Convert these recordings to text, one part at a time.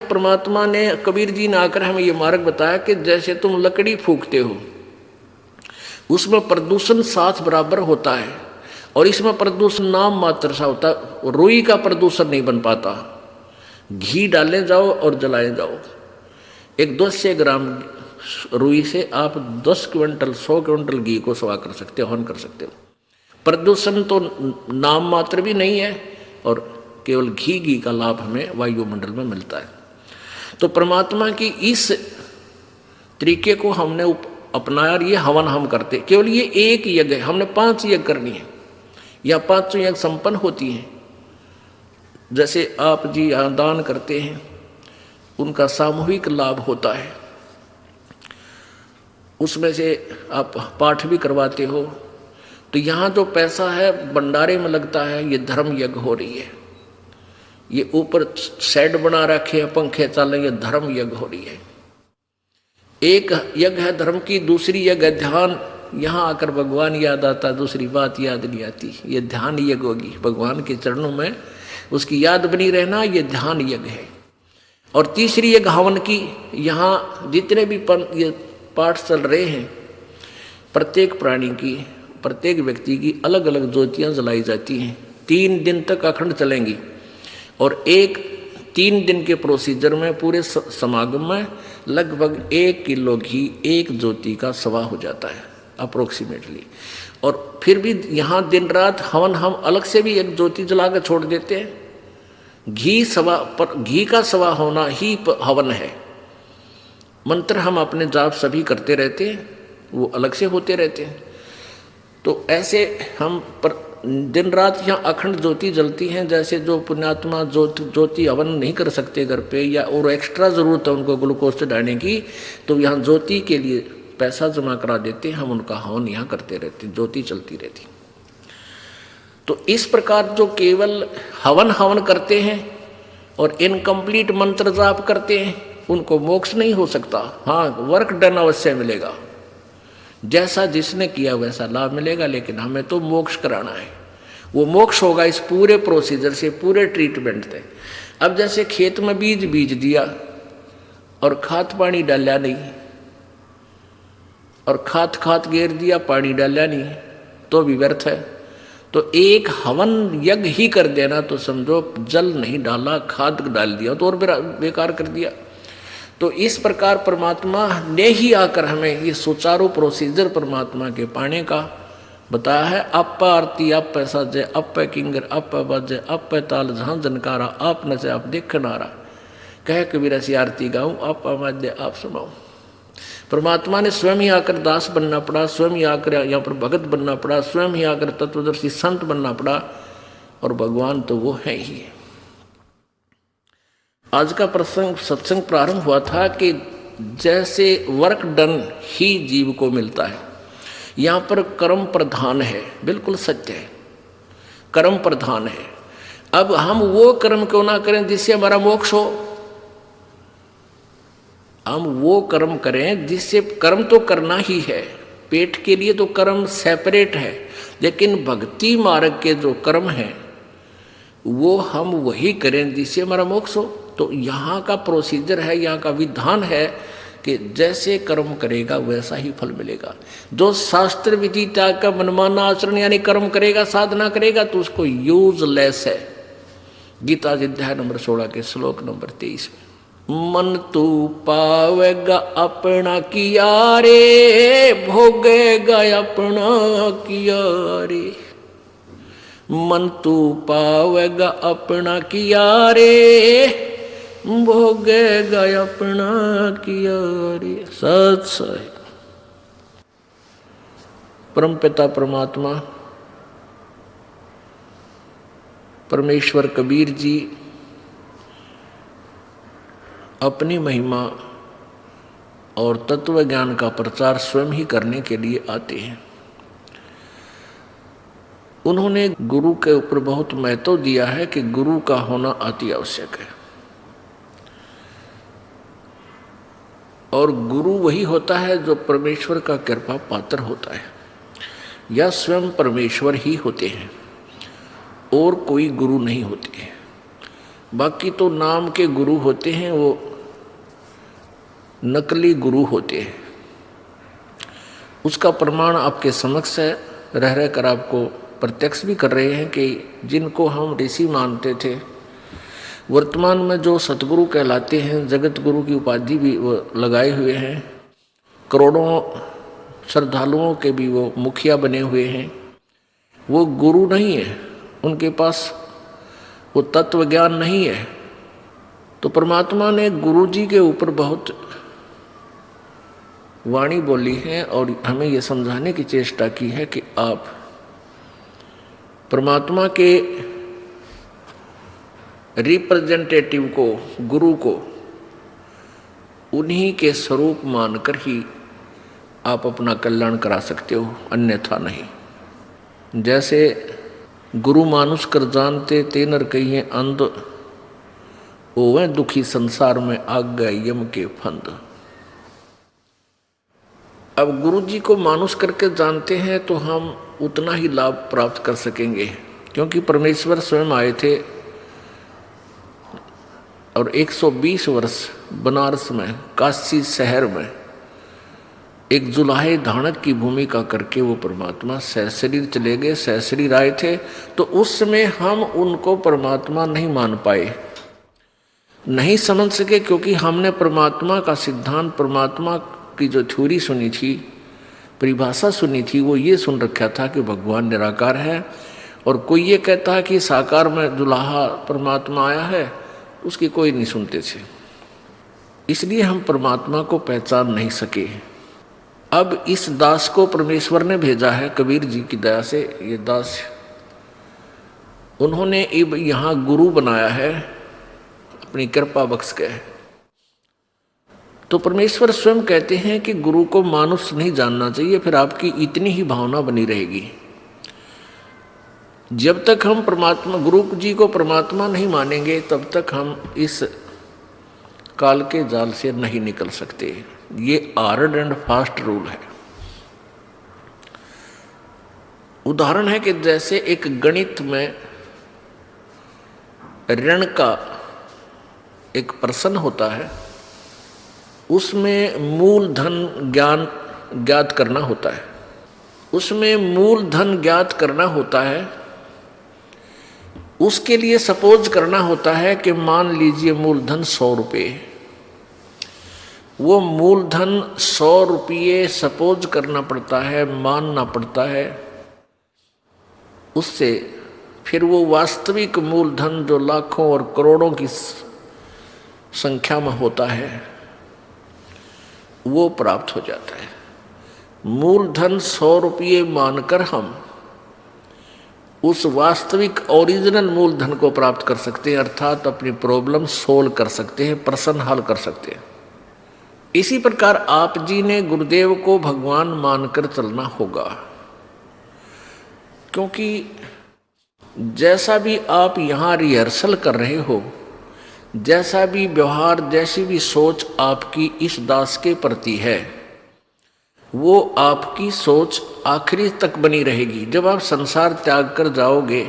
परमात्मा ने, कबीर जी ने आकर हमें ये मार्ग बताया कि जैसे तुम लकड़ी फूकते हो, उसमें प्रदूषण 7 बराबर होता है और इसमें प्रदूषण नाम मात्र सा होता है। रुई का प्रदूषण नहीं बन पाता। घी डाले जाओ और जलाए जाओ, एक 200 ग्राम रुई से आप 10 क्विंटल 100 क्विंटल घी को सवा कर सकते हो, हवन कर सकते हो। प्रदूषण तो नाम मात्र भी नहीं है और केवल घी का लाभ हमें वायुमंडल में मिलता है। तो परमात्मा की इस तरीके को हमने अपनाया और ये हवन हम करते। केवल ये एक यज्ञ है, हमने 5 यज्ञ करनी है या 5 यज्ञ संपन्न होती हैं। जैसे आप जी यहाँ दान करते हैं, उनका सामूहिक लाभ होता है। उसमें से आप पाठ भी करवाते हो, तो यहाँ जो पैसा है भंडारे में लगता है, ये धर्म यज्ञ हो रही है। ये ऊपर शेड बना रखे हैं, पंखे चल रहे, ये धर्म यज्ञ हो रही है। एक यज्ञ है धर्म की, दूसरी यज्ञ है ध्यान। यहाँ आकर भगवान याद आता, दूसरी बात याद नहीं आती। ये ध्यान यज्ञ होगी, भगवान के चरणों में उसकी याद बनी रहना, ये ध्यान यज्ञ है। और तीसरी यज्ञ हवन की। यहाँ जितने भी ये पाठ चल रहे हैं, प्रत्येक प्राणी की, प्रत्येक व्यक्ति की अलग अलग ज्योतियाँ जलाई जाती हैं। 3 दिन तक अखंड चलेंगी और 3 दिन के प्रोसीजर में पूरे समागम में लगभग 1 किलो घी एक ज्योति का सवा हो जाता है अप्रोक्सीमेटली। और फिर भी यहाँ दिन रात हवन हम अलग से भी एक ज्योति जला कर छोड़ देते हैं। घी का सवा होना ही हवन है। मंत्र हम अपने जाप सभी करते रहते हैं, वो अलग से होते रहते हैं। तो ऐसे हम दिन रात यहाँ अखंड ज्योति जलती हैं। जैसे जो पुण्यात्मा ज्योति हवन नहीं कर सकते घर पे, या और एक्स्ट्रा ज़रूरत है उनको ग्लूकोज चढ़ाने की, तो यहाँ ज्योति के लिए पैसा जमा करा देते हैं, हम उनका हवन यहाँ करते रहते, ज्योति चलती रहती। तो इस प्रकार जो केवल हवन करते हैं और इनकम्प्लीट मंत्र जाप करते हैं, उनको मोक्ष नहीं हो सकता। हाँ, वर्क डन अवश्य मिलेगा, जैसा जिसने किया वैसा लाभ मिलेगा, लेकिन हमें तो मोक्ष कराना है। वो मोक्ष होगा इस पूरे प्रोसीजर से, पूरे ट्रीटमेंट से। अब जैसे खेत में बीज दिया और खाद पानी डाला नहीं, और खाद घेर दिया, पानी डाला नहीं, तो भी व्यर्थ है। तो एक हवन यज्ञ ही कर देना, तो समझो जल नहीं डाला, खाद डाल दिया तो और बेकार कर दिया। तो इस प्रकार परमात्मा ने ही आकर हमें ये सुचारू प्रोसीजर परमात्मा के पाने का बताया है। अप आरती अप साजे, अप किंगर अप बाजे, अप ताल जहाँ जनकारा, आप न से आप देख नारा, कह कबीर ऐसी आरती गाऊँ, आप आवाज़ आप सुनाऊँ। परमात्मा ने स्वयं ही आकर दास बनना पड़ा, स्वयं ही आकर यहाँ पर भगत बनना पड़ा, स्वयं ही आकर तत्वदर्शी संत बनना पड़ा, और भगवान तो वो है ही है। आज का प्रसंग सत्संग प्रारंभ हुआ था कि जैसे वर्क डन ही जीव को मिलता है, यहाँ पर कर्म प्रधान है, बिल्कुल सत्य है, कर्म प्रधान है। अब हम वो कर्म क्यों ना करें जिससे हमारा मोक्ष हो। हम वो कर्म करें जिससे, कर्म तो करना ही है, पेट के लिए तो कर्म सेपरेट है, लेकिन भक्ति मार्ग के जो कर्म हैं वो हम वही करें जिससे हमारा मोक्ष हो। तो यहाँ का प्रोसीजर है, यहाँ का विधान है कि जैसे कर्म करेगा वैसा ही फल मिलेगा। जो शास्त्र विधि त्याग का मनमाना आचरण यानी कर्म करेगा, साधना करेगा, तो उसको यूजलेस है। गीता अध्याय नंबर 16 के श्लोक नंबर 23 में, मन तू पावेगा अपना किया रे, भोगेगा अपना किया रे। मन तू पावेगा अपना किया रे, भोगेगा अपना किया रे। सत्य परमपिता परमात्मा परमेश्वर कबीर जी अपनी महिमा और तत्व ज्ञान का प्रचार स्वयं ही करने के लिए आते हैं। उन्होंने गुरु के ऊपर बहुत महत्व दिया है कि गुरु का होना अति आवश्यक है, और गुरु वही होता है जो परमेश्वर का कृपा पात्र होता है, या स्वयं परमेश्वर ही होते हैं, और कोई गुरु नहीं होते हैं। बाकी तो नाम के गुरु होते हैं, वो नकली गुरु होते हैं। उसका प्रमाण आपके समक्ष है, रह रहकर आपको प्रत्यक्ष भी कर रहे हैं कि जिनको हम ऋषि मानते थे, वर्तमान में जो सतगुरु कहलाते हैं, जगत गुरु की उपाधि भी वो लगाए हुए हैं, करोड़ों श्रद्धालुओं के भी वो मुखिया बने हुए हैं, वो गुरु नहीं है, उनके पास वो तत्व ज्ञान नहीं है। तो परमात्मा ने गुरु जी के ऊपर बहुत वाणी बोली है और हमें ये समझाने की चेष्टा की है कि आप परमात्मा के रिप्रेजेंटेटिव को, गुरु को, उन्हीं के स्वरूप मानकर ही आप अपना कल्याण करा सकते हो, अन्यथा नहीं। जैसे गुरु मानुष कर जानते ते नर कहिए अंध, ओवे दुखी संसार में आग गए यम के फंद। अब गुरु जी को मानुष करके जानते हैं तो हम उतना ही लाभ प्राप्त कर सकेंगे, क्योंकि परमेश्वर स्वयं आए थे और 120 वर्ष बनारस में, काशी शहर में एक जुलाहे धानक की भूमिका करके वो परमात्मा सहशरीर चले गए, सहशरीर आए थे। तो उस समय हम उनको परमात्मा नहीं मान पाए, नहीं समझ सके, क्योंकि हमने परमात्मा का सिद्धांत, परमात्मा की जो थ्योरी सुनी थी, परिभाषा सुनी थी, वो ये सुन रखा था कि भगवान निराकार है, और कोई ये कहता है कि साकार में दुल्हा परमात्मा आया है, उसकी कोई नहीं सुनते थे। इसलिए हम परमात्मा को पहचान नहीं सके। अब इस दास को परमेश्वर ने भेजा है, कबीर जी की दया से ये दास, उन्होंने अब यहाँ गुरु बनाया है, अपनी कृपा बख्श के। तो परमेश्वर स्वयं कहते हैं कि गुरु को मानुष नहीं जानना चाहिए, फिर आपकी इतनी ही भावना बनी रहेगी। जब तक हम परमात्मा, गुरु जी को परमात्मा नहीं मानेंगे, तब तक हम इस काल के जाल से नहीं निकल सकते। ये हार्ड एंड फास्ट रूल है। उदाहरण है कि जैसे एक गणित में ऋण का एक प्रश्न होता है, उसमें मूलधन ज्ञात करना होता है, उसमें मूलधन ज्ञात करना होता है। उसके लिए सपोज करना होता है कि मान लीजिए मूलधन 100 रुपये, वो मूलधन 100 रुपये सपोज करना पड़ता है, मानना पड़ता है। उससे फिर वो वास्तविक मूलधन जो लाखों और करोड़ों की संख्या में होता है, वो प्राप्त हो जाता है। मूलधन 100 रुपये मानकर हम उस वास्तविक ओरिजिनल मूलधन को प्राप्त कर सकते हैं, अर्थात अपनी प्रॉब्लम सोल्व कर सकते हैं, प्रश्न हल कर सकते हैं। इसी प्रकार आप जी ने गुरुदेव को भगवान मानकर चलना होगा, क्योंकि जैसा भी आप यहाँ रिहर्सल कर रहे हो, जैसा भी व्यवहार, जैसी भी सोच आपकी इस दास के प्रति है, वो आपकी सोच आखिरी तक बनी रहेगी। जब आप संसार त्याग कर जाओगे,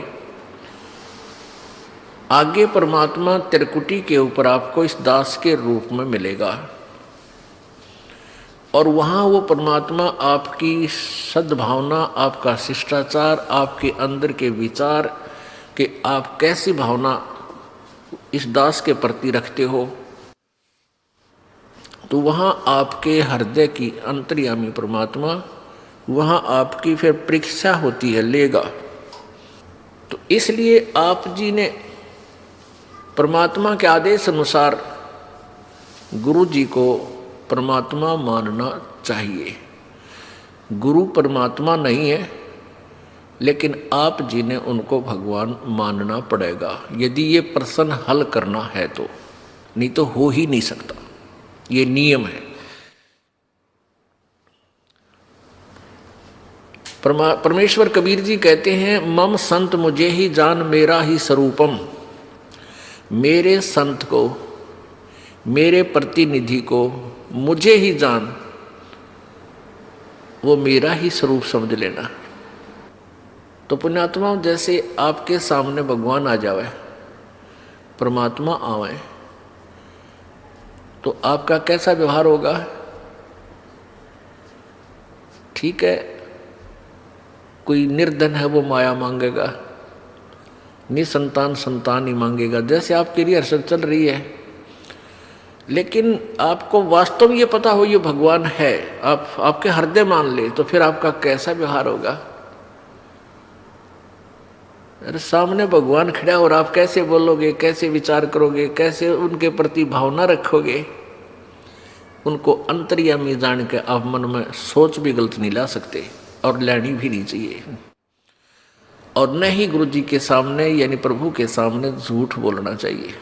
आगे परमात्मा त्रिकुटी के ऊपर आपको इस दास के रूप में मिलेगा, और वहाँ वो परमात्मा आपकी सद्भावना, आपका शिष्टाचार, आपके अंदर के विचार कि आप कैसी भावना इस दास के प्रति रखते हो, तो वहाँ आपके हृदय की अंतर्यामी परमात्मा वहाँ आपकी फिर परीक्षा होती है, लेगा। तो इसलिए आप जी ने परमात्मा के आदेश अनुसार गुरु जी को परमात्मा मानना चाहिए। गुरु परमात्मा नहीं है, लेकिन आप जी ने उनको भगवान मानना पड़ेगा, यदि ये प्रश्न हल करना है तो, नहीं तो हो ही नहीं सकता। ये नियम है। परमेश्वर कबीर जी कहते हैं, मम संत मुझे ही जान मेरा ही स्वरूपम। मेरे संत को, मेरे प्रतिनिधि को मुझे ही जान, वो मेरा ही स्वरूप समझ लेना। तो पुण्यात्मा, जैसे आपके सामने भगवान आ जावे परमात्मा आवे तो आपका कैसा व्यवहार होगा? ठीक है, कोई निर्धन है वो माया मांगेगा, निसंतान संतान ही मांगेगा, जैसे आपके लिए हर्षद चल रही है। लेकिन आपको वास्तव ये पता हो ये भगवान है, आप आपके हृदय मान ले, तो फिर आपका कैसा व्यवहार होगा? अरे सामने भगवान खड़ा और आप कैसे बोलोगे, कैसे विचार करोगे, कैसे उनके प्रति भावना रखोगे? उनको अंतर्यामी जान के आप मन में सोच भी गलत नहीं ला सकते और लेनी भी नहीं चाहिए। और न ही गुरु जी के सामने यानी प्रभु के सामने झूठ बोलना चाहिए,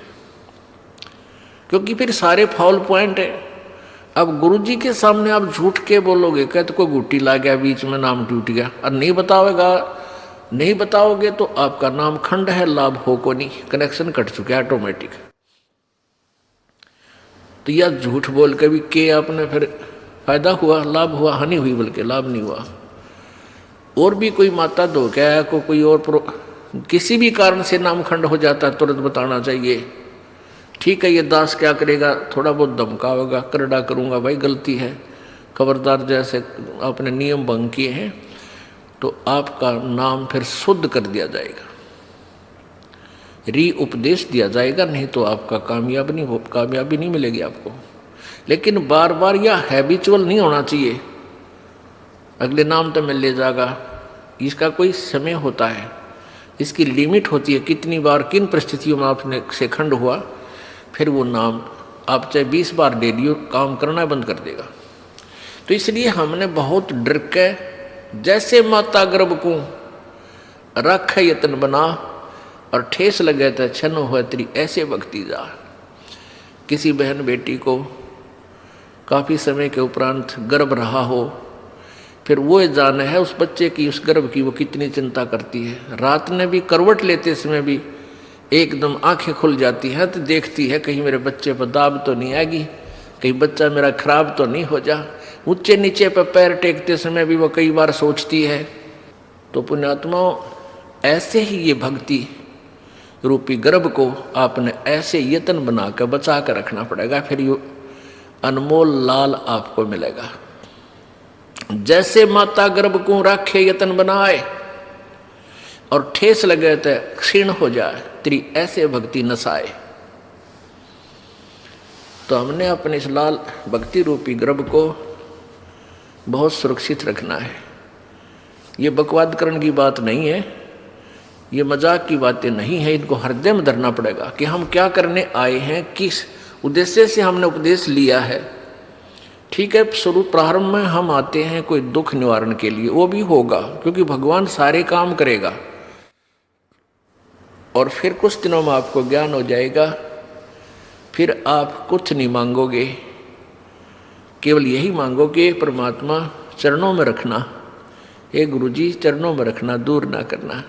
क्योंकि फिर सारे फाउल पॉइंट है। अब गुरु जी के सामने आप झूठ के बोलोगे, कहते को गुट्टी ला गया बीच में, नाम टूट गया, और नहीं बताओगे तो आपका नाम खंड है, लाभ हो को नहीं, कनेक्शन कट चुका है ऑटोमेटिक। तो यह झूठ बोल के भी के आपने फिर फायदा हुआ, लाभ हुआ, हानि हुई, बल्कि लाभ नहीं हुआ। और भी कोई माता धोखा को कोई और किसी भी कारण से नाम खंड हो जाता है, तुरंत बताना चाहिए। ठीक है, ये दास क्या करेगा, थोड़ा बहुत धमकावेगा, करड़ा करूंगा, भाई गलती है, खबरदार, जैसे आपने नियम भंग किए हैं, तो आपका नाम फिर शुद्ध कर दिया जाएगा, री उपदेश दिया जाएगा, नहीं तो आपका कामयाबी नहीं मिलेगी आपको। लेकिन बार बार यह हैबिचुअल नहीं होना चाहिए, अगले नाम तो मिल ले जाएगा, इसका कोई समय होता है, इसकी लिमिट होती है, कितनी बार किन परिस्थितियों में आपने से खंड हुआ, फिर वो नाम आप चाहे 20 बार दे दियो, काम करना बंद कर देगा। तो इसलिए हमने बहुत डर के, जैसे माता गर्भ को रख यत्न बना और ठेस लगे तो छन हो तेरी ऐसे भक्ति जा। किसी बहन बेटी को काफ़ी समय के उपरांत गर्भ रहा हो, फिर वो जाने है उस बच्चे की, उस गर्भ की वो कितनी चिंता करती है। रात में भी करवट लेते समय भी एकदम आंखें खुल जाती हैं, तो देखती है कहीं मेरे बच्चे पर दाब तो नहीं आएगी, कहीं बच्चा मेरा खराब तो नहीं हो जा। ऊंचे नीचे पर पैर टेकते समय भी वो कई बार सोचती है। तो पुण्यात्माओं, ऐसे ही ये भक्ति रूपी गर्भ को आपने ऐसे यत्न बना कर बचा कर रखना पड़ेगा, फिर ये अनमोल लाल आपको मिलेगा। जैसे माता गर्भ को रखे यत्न बनाए और ठेस लगे तो क्षीण हो जाए, तेरी ऐसे भक्ति नसाए। तो हमने अपने इस लाल भक्ति रूपी गर्भ को बहुत सुरक्षित रखना है। ये बकवाद करने की बात नहीं है, ये मजाक की बातें नहीं है, इनको हृदय में धरना पड़ेगा कि हम क्या करने आए हैं, किस उद्देश्य से हमने उपदेश लिया है। ठीक है, शुरू प्रारंभ में हम आते हैं कोई दुख निवारण के लिए, वो भी होगा क्योंकि भगवान सारे काम करेगा, और फिर कुछ दिनों में आपको ज्ञान हो जाएगा, फिर आप कुछ नहीं मांगोगे, केवल यही मांगोगे परमात्मा चरणों में रखना, हे गुरुजी चरणों में रखना, दूर ना करना।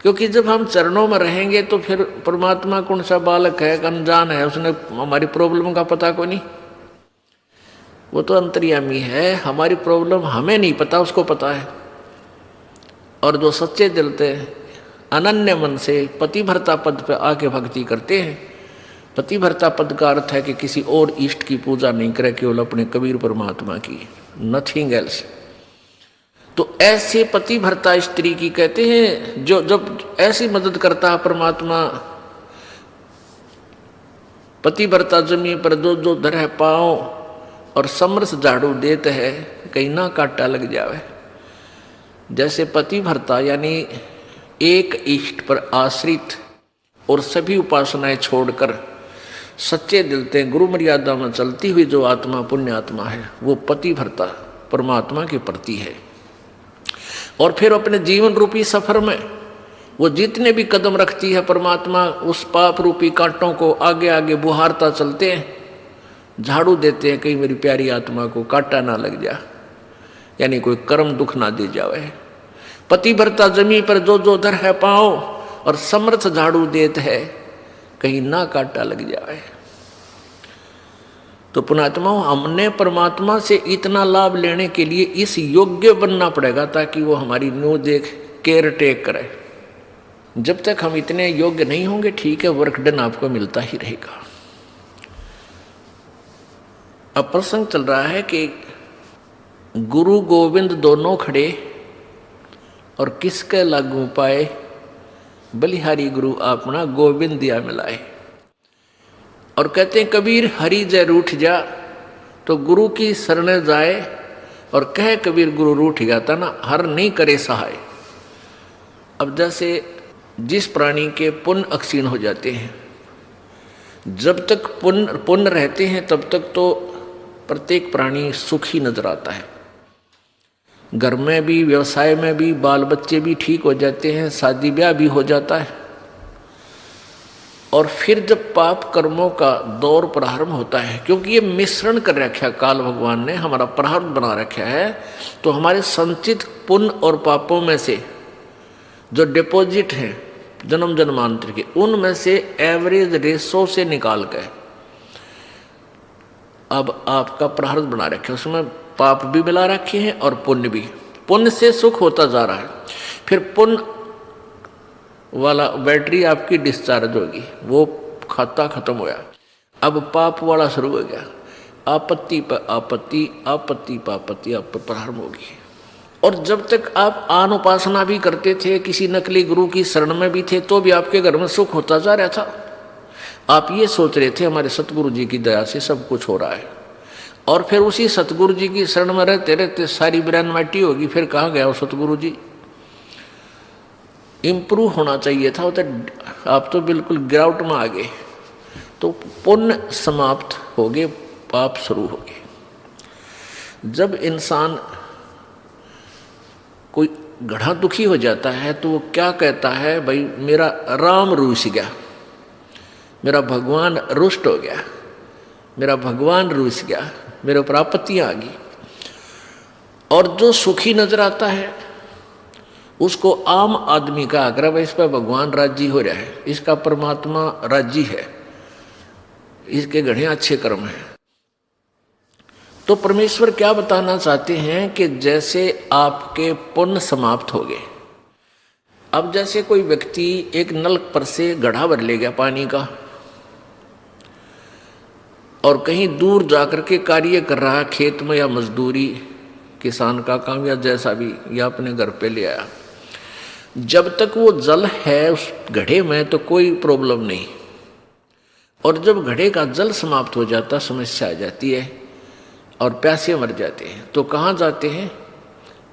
क्योंकि जब हम चरणों में रहेंगे तो फिर परमात्मा कौन सा बालक है, अनजान है, उसने हमारी प्रॉब्लम का पता को नहीं, वो तो अंतर्यामी है, हमारी प्रॉब्लम हमें नहीं पता, उसको पता है। और जो सच्चे दिल से अनन्य मन से पतिभर्ता पद पर आके भक्ति करते हैं, पतिभर्ता पद का अर्थ है कि किसी और इष्ट की पूजा नहीं करे, केवल अपने कबीर परमात्मा की, नथिंग एल्स। तो ऐसे पतिभर्ता स्त्री की कहते हैं, जो जब ऐसी मदद करता है परमात्मा, पतिभर्ता जमीन पर जो धर है पाँव और समरस झाड़ू देते है, कहीं ना काटा लग जावे। जैसे पतिभर्ता यानी एक इष्ट पर आश्रित और सभी उपासनाएं छोड़कर सच्चे दिल से गुरु मर्यादा में चलती हुई जो आत्मा पुण्य आत्मा है, वो पतिभर्ता परमात्मा के प्रति है। और फिर अपने जीवन रूपी सफर में वो जितने भी कदम रखती है परमात्मा, उस पाप रूपी कांटों को आगे आगे बुहारता चलते हैं, झाड़ू देते हैं, कहीं मेरी प्यारी आत्मा को कांटा ना लग जा, यानी कोई कर्म दुख ना दे जावे। पतिभर्ता जमी पर जो धर है पाँव और समर्थ झाड़ू देते है, कहीं ना कांटा लग जाए। तो पुण्यात्माओं, हमने परमात्मा से इतना लाभ लेने के लिए इस योग्य बनना पड़ेगा ताकि वो हमारी न्यू देख केयर टेक करे। जब तक हम इतने योग्य नहीं होंगे, ठीक है, वर्क डन आपको मिलता ही रहेगा। अब प्रसंग चल रहा है कि गुरु गोविंद दोनों खड़े और किसके लागू पाए, बलिहारी गुरु अपना गोविंद दिया मिलाए। और कहते हैं कबीर हरि जय रूठ जा, तो गुरु की शरण जाए और कहे कबीर गुरु रूठ गया था ना, हर नहीं करे सहाय। अब जैसे जिस प्राणी के पुण्य अक्षीण हो जाते हैं, जब तक पुण्य रहते हैं तब तक तो प्रत्येक प्राणी सुखी नजर आता है। घर में भी, व्यवसाय में भी, बाल बच्चे भी ठीक हो जाते हैं, शादी ब्याह भी हो जाता है। और फिर जब पाप कर्मों का दौर प्रारंभ होता है, क्योंकि ये मिश्रण कर रखा काल भगवान ने, हमारा प्रारब्ध बना रखा है, तो हमारे संचित पुण्य और पापों में से जो डिपॉजिट हैं जन्म जन्मांतर के, उनमें से एवरेज रेशो से निकाल के अब आपका प्रारब्ध बना रखे, उसमें पाप भी मिला रखे हैं और पुण्य भी। पुण्य से सुख होता जा रहा है, फिर पुण्य वाला बैटरी आपकी डिस्चार्ज होगी, वो खाता खत्म होया, अब पाप वाला शुरू हो गया, आपत्ति पर आपत्ति, आपत्ति पर आपत्ति आप पर प्रारंभ होगी। और जब तक आप आन उपासना भी करते थे, किसी नकली गुरु की शरण में भी थे, तो भी आपके घर में सुख होता जा रहा था। आप ये सोच रहे थे हमारे सतगुरु जी की दया से सब कुछ हो रहा है, और फिर उसी सतगुरु जी की शरण में रहते रहते सारी ब्रेन माटी होगी, फिर कहाँ गया वो सतगुरु जी। इम्प्रूव होना चाहिए था, तो आप तो बिल्कुल गिरावट में आ गए। तो पुण्य समाप्त हो गए, पाप शुरू हो गए। जब इंसान कोई गढ़ा दुखी हो जाता है तो वो क्या कहता है, भाई मेरा राम रूस गया, मेरा भगवान रुष्ट हो गया, मेरा भगवान रूस गया, मेरे ऊपर आपत्तियां आ गई। और जो सुखी नजर आता है उसको आम आदमी का आग्रह, इस पर भगवान राजी हो रहा है, इसका परमात्मा राजी है, इसके घड़े अच्छे कर्म हैं। तो परमेश्वर क्या बताना चाहते हैं कि जैसे आपके पुण्य समाप्त हो गए, अब जैसे कोई व्यक्ति एक नल पर से घड़ा भर ले गया पानी का, और कहीं दूर जाकर के कार्य कर रहा है, खेत में या मजदूरी, किसान का काम या जैसा भी, या अपने घर पे ले आया, जब तक वो जल है उस घड़े में तो कोई प्रॉब्लम नहीं। और जब घड़े का जल समाप्त हो जाता, समस्या आ जाती है और प्यासे मर जाते हैं, तो कहाँ जाते हैं,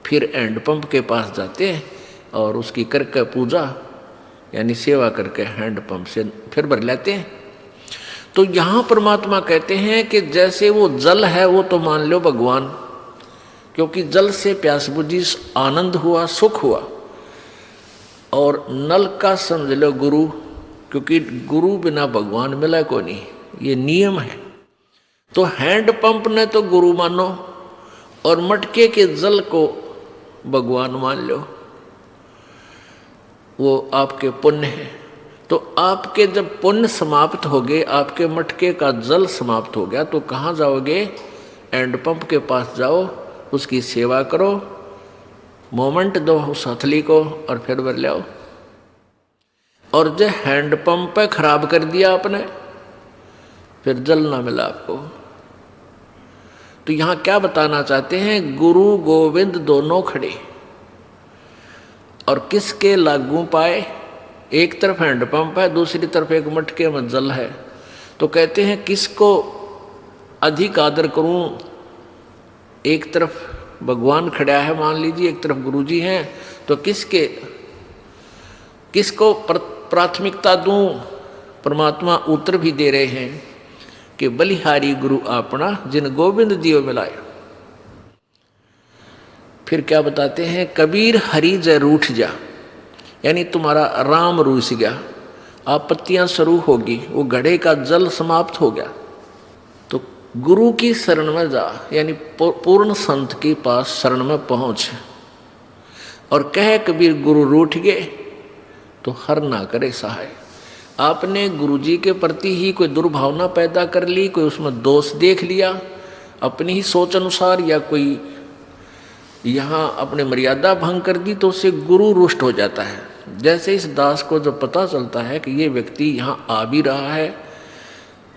फिर हैंडपंप के पास जाते हैं और उसकी करके पूजा यानी सेवा करके हैंडपंप से फिर भर लेते हैं। तो यहाँ परमात्मा कहते हैं कि जैसे वो जल है वो तो मान लो भगवान, क्योंकि जल से प्यास बुझी, आनंद हुआ, सुख हुआ। और नल का समझ लो गुरु, क्योंकि गुरु बिना भगवान मिला को नहीं, ये नियम है। तो हैंडपंप ने तो गुरु मानो और मटके के जल को भगवान मान लो, वो आपके पुण्य है। तो आपके जब पुण्य समाप्त हो गए, आपके मटके का जल समाप्त हो गया, तो कहाँ जाओगे, हैंडपंप के पास जाओ, उसकी सेवा करो, मोमेंट दो उस हथली को और फिर भर लाओ। और जो हैंडपंप पे खराब कर दिया आपने, फिर जल ना मिला आपको। तो यहां क्या बताना चाहते हैं, गुरु गोविंद दोनों खड़े और किसके लागू पाए, एक तरफ हैंडपंप है, दूसरी तरफ एक मटके में जल है। तो कहते हैं किसको अधिक आदर करूं, एक तरफ भगवान खड़ा है मान लीजिए, एक तरफ गुरु जी हैं, तो किसको प्राथमिकता दूं। परमात्मा उत्तर भी दे रहे हैं कि बलिहारी गुरु अपना जिन गोविंद दियो मिलाए। फिर क्या बताते हैं, कबीर हरि जय रूठ जा, यानी तुम्हारा राम रूस गया, आपत्तियां शुरू होगी, वो घड़े का जल समाप्त हो गया। तो गुरु की शरण में जा, यानी पूर्ण संत के पास शरण में पहुंच और कह कबीर गुरु रूठ गए तो हर ना करे सहाय। आपने गुरु जी के प्रति ही कोई दुर्भावना पैदा कर ली, कोई उसमें दोष देख लिया अपनी ही सोच अनुसार, या कोई यहाँ अपने मर्यादा भंग कर दी, तो उससे गुरु रुष्ट हो जाता है। जैसे इस दास को जब पता चलता है कि ये व्यक्ति यहाँ आ भी रहा है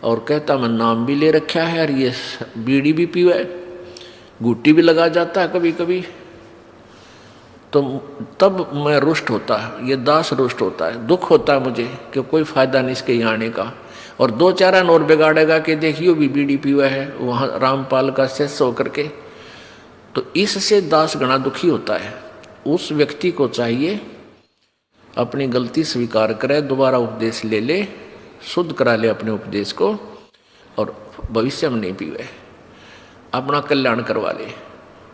और कहता मैं नाम भी ले रखा है और ये बीड़ी भी पीवा है, गुट्टी भी लगा जाता है कभी कभी, तो तब मैं रुष्ट होता है, ये दास रुष्ट होता है, दुख होता है मुझे कि कोई फायदा नहीं इसके यहाँ आने का। और दो चार और बिगाड़ेगा कि देखियो भी बीड़ी पीवा है वहाँ रामपाल का शिष्य होकर के, तो इससे दास गणा दुखी होता है। उस व्यक्ति को चाहिए अपनी गलती स्वीकार करे, दोबारा उपदेश ले ले, शुद्ध करा ले अपने उपदेश को और भविष्य में नहीं पीवे, अपना कल्याण करवा ले।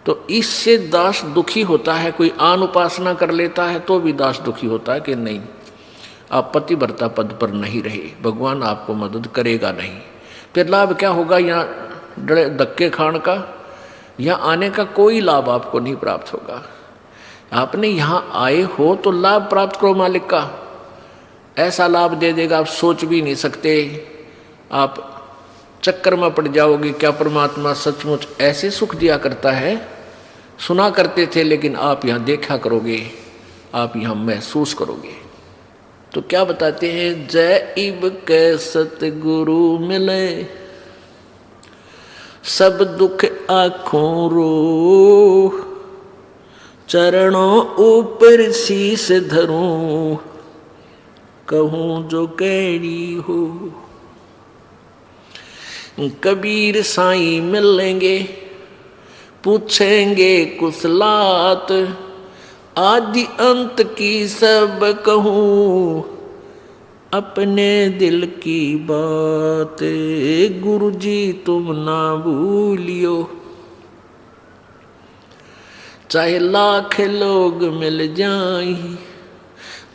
तो इससे दास दुखी होता है। कोई आन उपासना कर लेता है तो भी दास दुखी होता है कि नहीं, आप पतिव्रता पद पर नहीं रहे, भगवान आपको मदद करेगा नहीं। फिर लाभ क्या होगा यहाँ डरे धक्के खान का, यहाँ आने का कोई लाभ आपको नहीं प्राप्त होगा। आपने यहाँ आए हो तो लाभ प्राप्त करो मालिक का, ऐसा लाभ दे देगा आप सोच भी नहीं सकते। आप चक्कर में पड़ जाओगे, क्या परमात्मा सचमुच ऐसे सुख दिया करता है, सुना करते थे, लेकिन आप यहाँ देखा करोगे, आप यहाँ महसूस करोगे। तो क्या बताते हैं, जय इब के सतगुरु मिले, सब दुख आँखों रो, चरणों ऊपर शीस धरूं, कहूँ जो कैडी हो। कबीर साईं मिलेंगे, पूछेंगे कुशलात, आदि अंत की सब कहूँ, अपने दिल की बात, गुरु जी तुम ना भूलियो। चाहे लाख लोग मिल जाएं,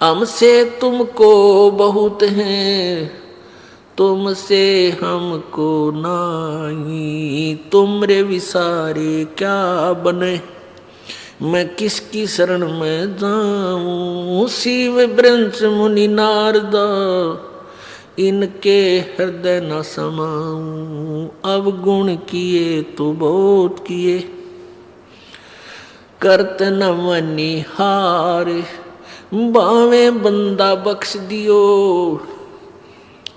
हमसे तुमको बहुत हैं, तुमसे हमको नहीं, तुमरे विसारे क्या बने, मैं किसकी शरण में जाऊं। शिव ब्रंश मुनि नारद, इनके हृदय न समाऊं, अब गुण किए तो बहुत किए, करत न मनी हार, बावे बंदा बख्श दियो,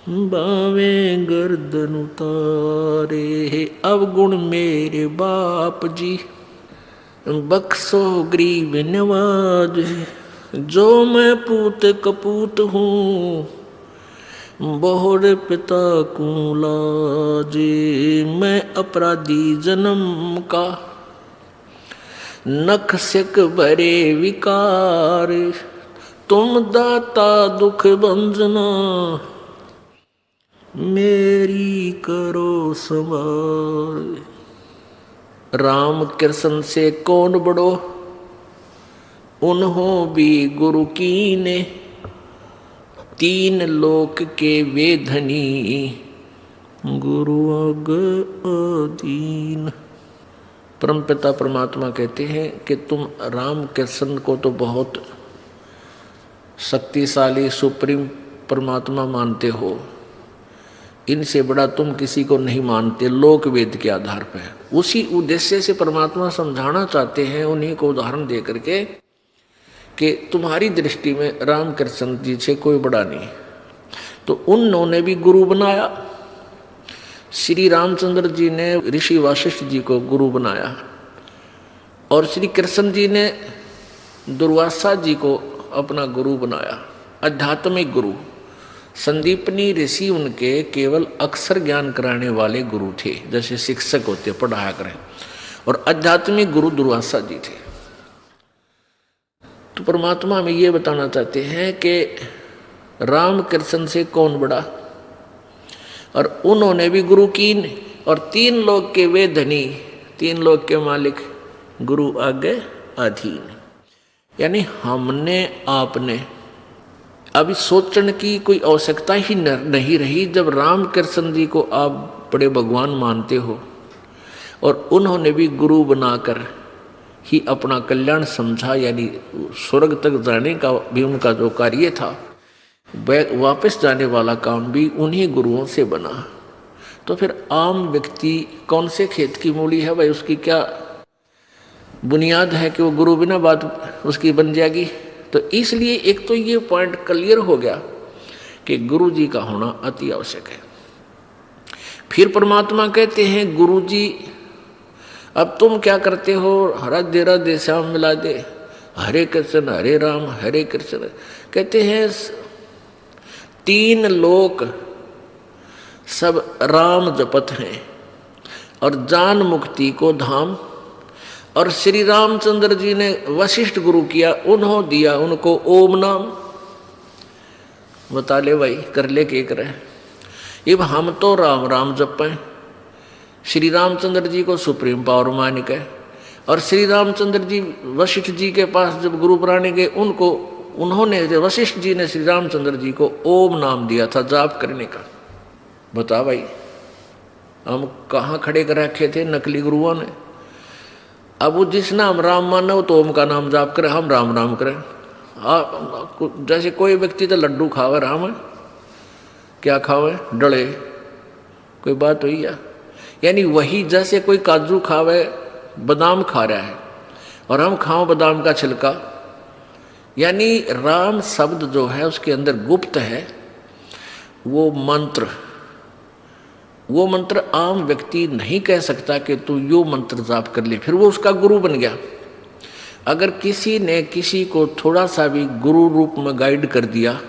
बावे गर्दन उतारे। अब गुण मेरे बाप जी, बख्शो गरीब नवाज, जो मैं पूत कपूत हूँ, बहुर पिता को लाजे, मैं अपराधी जन्म का, नख सिक भरे विकार, तुम दाता दुख भंजना, मेरी करो संभाल। राम कृष्ण से कौन बड़ो, उन्हों भी गुरु कीने, तीन लोक के वे धनी, गुरु अग अधीन। परमपिता परमात्मा कहते हैं कि तुम राम कृष्ण को तो बहुत शक्तिशाली सुप्रीम परमात्मा मानते हो, इनसे बड़ा तुम किसी को नहीं मानते, लोक वेद के आधार पर। उसी उद्देश्य से परमात्मा समझाना चाहते हैं उन्हीं को उदाहरण दे करके कि तुम्हारी दृष्टि में राम कृष्ण जी से कोई बड़ा नहीं। तो उन्होंने भी गुरु बनाया। श्री रामचंद्र जी ने ऋषि वशिष्ठ जी को गुरु बनाया और श्री कृष्ण जी ने दुर्वासा जी को अपना गुरु बनाया, आध्यात्मिक गुरु। संदीपनी ऋषि उनके केवल अक्षर ज्ञान कराने वाले गुरु थे, जैसे शिक्षक होते पढ़ाया करें, और आध्यात्मिक गुरु दुर्वासा जी थे। तो परमात्मा हमें ये बताना चाहते हैं कि राम कृष्ण से कौन बड़ा, और उन्होंने भी गुरु कीन, और तीन लोग के वे धनी, तीन लोग के मालिक, गुरु आगे अधीन। यानी हमने आपने अभी सोचने की कोई आवश्यकता ही नहीं रही। जब राम कृष्ण जी को आप बड़े भगवान मानते हो और उन्होंने भी गुरु बनाकर ही अपना कल्याण समझा, यानी स्वर्ग तक जाने का भी उनका जो कार्य था, वापस जाने वाला काम भी उन्हीं गुरुओं से बना। तो फिर आम व्यक्ति कौन से खेत की मूली है भाई, उसकी क्या बुनियाद है कि वो गुरु बिना बात उसकी बन जाएगी? तो इसलिए एक तो ये पॉइंट क्लियर हो गया कि गुरु जी का होना अति आवश्यक है। फिर परमात्मा कहते हैं गुरु जी अब तुम क्या करते हो, राधे राधे श्याम मिला दे, हरे कृष्ण हरे कृष्ण। कहते हैं 3 लोक सब राम जपत हैं और जान मुक्ति को धाम। और श्री रामचंद्र जी ने वशिष्ठ गुरु किया, उन्होंने दिया उनको ओम नाम। बता ले भाई, कर ले के करे। अब हम तो राम राम जपें, श्री रामचंद्र जी को सुप्रीम पावर मान के, और श्री रामचंद्र जी वशिष्ठ जी के पास जब गुरु बनाने गए, उन्होंने वशिष्ठ जी ने श्री रामचंद्र जी को ओम नाम दिया था जाप करने का। बता भाई, हम कहाँ खड़े कर रखे थे नकली गुरुओं ने। अब वो जिस नाम राम माना वो तो ओम का नाम जाप करे, हम राम राम करें। जैसे कोई व्यक्ति तो लड्डू खावे राम है, क्या खावे डले, कोई बात हुई या? यानी वही जैसे कोई काजू खावे बादाम खा रहा है और हम खाओ बादाम का छिलका। यानी राम शब्द जो है उसके अंदर गुप्त है वो मंत्र आम व्यक्ति नहीं कह सकता कि तू यो मंत्र जाप कर ले, फिर वो उसका गुरु बन गया। अगर किसी ने किसी को थोड़ा सा भी गुरु रूप में गाइड कर दिया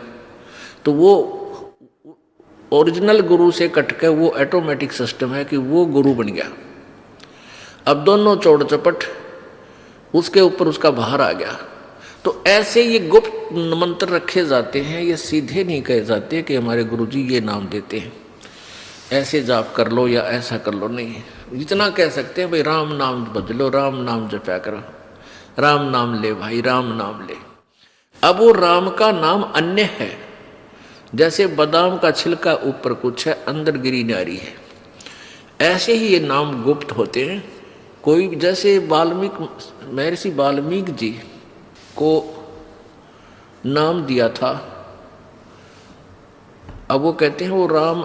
तो वो ओरिजिनल गुरु से कटकर वो ऑटोमेटिक सिस्टम है कि वो गुरु बन गया। अब दोनों चौड़ चपट उसके ऊपर उसका भार आ गया। तो ऐसे ये गुप्त मंत्र रखे जाते हैं, ये सीधे नहीं कहे जाते कि हमारे गुरुजी ये नाम देते हैं ऐसे जाप कर लो या ऐसा कर लो, नहीं। इतना कह सकते हैं भाई राम नाम भज लो, राम नाम जपया करो, राम नाम ले भाई, राम नाम ले। अब वो राम का नाम अन्य है, जैसे बादाम का छिलका ऊपर कुछ है अंदर गिरी नारी है, ऐसे ही ये नाम गुप्त होते हैं। कोई जैसे महर्षि वाल्मीकि जी को नाम दिया था, अब वो कहते हैं वो राम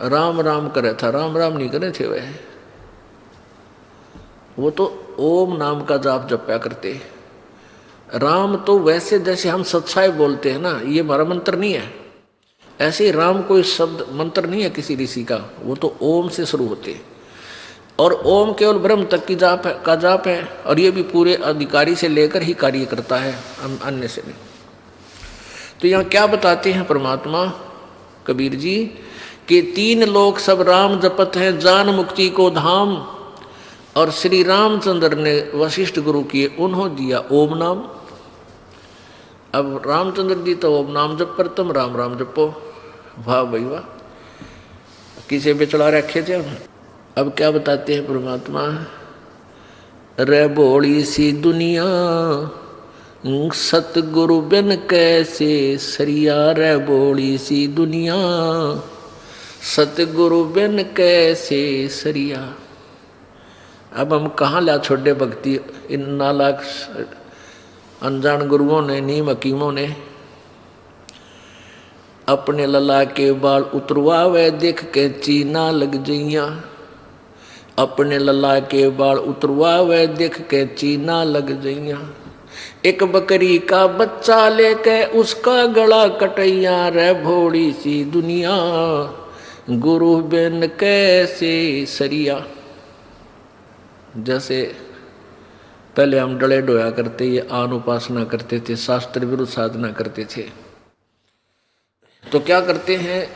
राम करे था, राम नहीं करे थे वह, वो तो ओम नाम का जाप जपया करते। राम तो वैसे जैसे हम सच्चाई बोलते हैं ना, ये हमारा मंत्र नहीं है। ऐसे ही राम कोई शब्द मंत्र नहीं है किसी ऋषि का, वो तो ओम से शुरू होते हैं। और ओम केवल ब्रह्म तक की जाप है, और ये भी पूरे अधिकारी से लेकर ही कार्य करता है, अन्य से नहीं। तो यहाँ क्या बताते हैं परमात्मा कबीर जी कि 3 लोक सब राम जपत हैं, जान मुक्ति को धाम। और श्री रामचंद्र ने वशिष्ठ गुरु किए, उन्होंने दिया ओम नाम। अब रामचंद्र जी तो ओम नाम जप पर तुम राम राम जपो। वाह भाई वाह, किसे बेचड़ा रखे थे। अब क्या बताते हैं परमात्मा, रे बोली सी दुनिया सतगुरु बिन कैसे सरिया, रे बोली सी दुनिया सतगुरु बिन कैसे सरिया। अब हम कहाँ ला छोड़े भक्ति, इन नालायक अनजान गुरुओं ने, नीम हकीमों ने। अपने लला के बाल उतरवावे देख के चीना लग जइया, अपने लला के बाल उतरवावे देख के चीना लग जइया। एक बकरी का बच्चा लेके उसका गला कटैया, रे भोड़ी सी दुनिया गुरु बिन कैसे सरिया। जैसे पहले हम डले डोया करते, ये आन उपासना करते थे, शास्त्र विरुद्ध साधना करते थे, तो क्या करते हैं,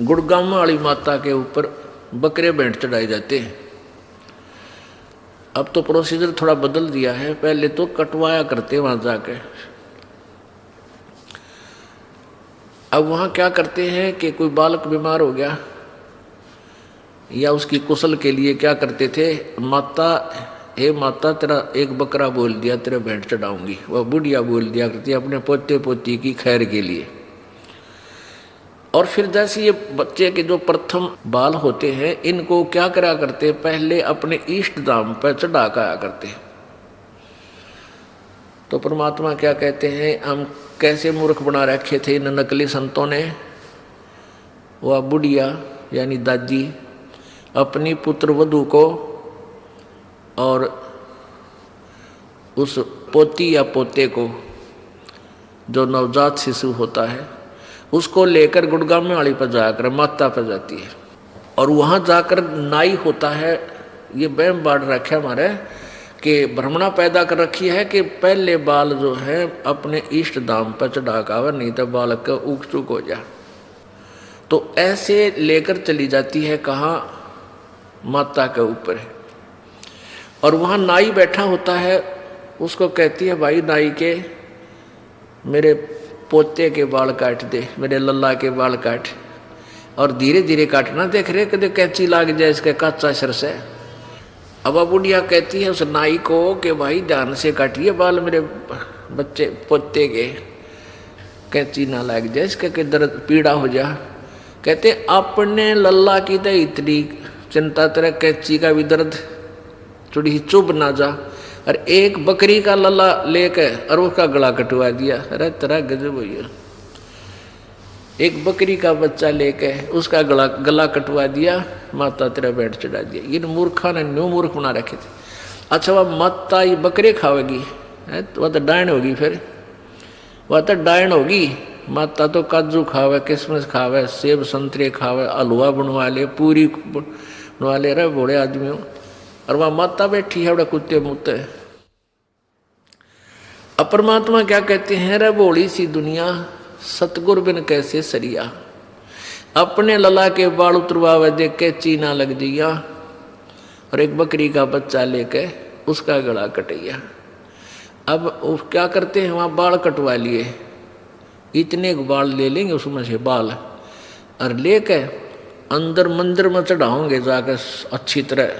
गुड़गामा वाली माता के ऊपर बकरे भेंट चढ़ाए जाते हैं। अब तो प्रोसीजर थोड़ा बदल दिया है, पहले तो कटवाया करते वहां जाके। अब वहां क्या करते हैं कि कोई बालक बीमार हो गया या उसकी कुशल के लिए क्या करते थे, माता हे माता तेरा एक बकरा बोल दिया, तेरे भेंट चढ़ाऊंगी। वह बुढ़िया बोल दिया करती अपने पोते पोती की खैर के लिए। और फिर जैसे ये बच्चे के जो प्रथम बाल होते हैं, इनको क्या करा करते, पहले अपने इष्ट धाम पर चढ़ा आया करते। तो परमात्मा क्या कहते हैं, हम कैसे मूर्ख बना रखे थे इन नकली संतों ने। वह बुढ़िया यानी दादी अपनी पुत्र वधू को और उस पोती या पोते को, जो नवजात शिशु होता है, उसको लेकर गुड़गामे वाली पर जाकर माता पर जाती है और वहाँ जाकर नाई होता है। ये वहम बाढ़ रखे हमारे कि भ्रमणा पैदा कर रखी है कि पहले बाल जो है अपने इष्ट धाम पर चढ़ाकर, नहीं तो बालक का उग चुक हो जाए। तो ऐसे लेकर चली जाती है, कहाँ, माता के ऊपर है। और वहाँ नाई बैठा होता है, उसको कहती है भाई नाई के मेरे पोते के बाल काट दे, मेरे लल्ला के बाल काट। और धीरे धीरे काटना, देख रहे कदे कैंची लाग जाए इसके कच्चा सर से। अब बुढ़िया कहती है उस नाई को कि भाई ध्यान से काटिए बाल मेरे बच्चे पोते के, कैंची ना लग जाए इसके कि दर्द पीड़ा हो जा। कहते अपने लल्ला की तो इतनी चिंता तेरा कैंची का भी दर्द थोड़ी चुभ ना जा, और एक बकरी का लल्ला लेके और उसका गला कटवा दिया। अरे तेरा गजब भैया, एक बकरी का बच्चा लेके उसका गला कटवा दिया, माता तेरा बैठ चढ़ा दिया। इन मूर्खा ने न्यू मूर्ख बना रखे थे। अच्छा वह माता ये बकरे खावेगी, वह तो डायन होगी, फिर वह तो डायन होगी। माता तो काजू खावे, किशमिश खावे, सेब संतरे खावे, हलवा बनवा ले, पूरी बनवा ले रहे बूढ़े आदमी हो, और वह माता बैठी है बड़े कुत्ते मुत्ते। अब परमात्मा क्या कहते हैं, रे बोली सी दुनिया सतगुर बिन कैसे सरिया, अपने लला के बाल उतरवावे देख के चीना लग जिया, और एक बकरी का बच्चा लेके उसका गला कटिया। अब वो क्या करते हैं, वहाँ बाल कटवा लिए, इतने बाल ले लेंगे उसमें से बाल, और लेके अंदर मंदिर में चढ़ाओगे जाकर अच्छी तरह,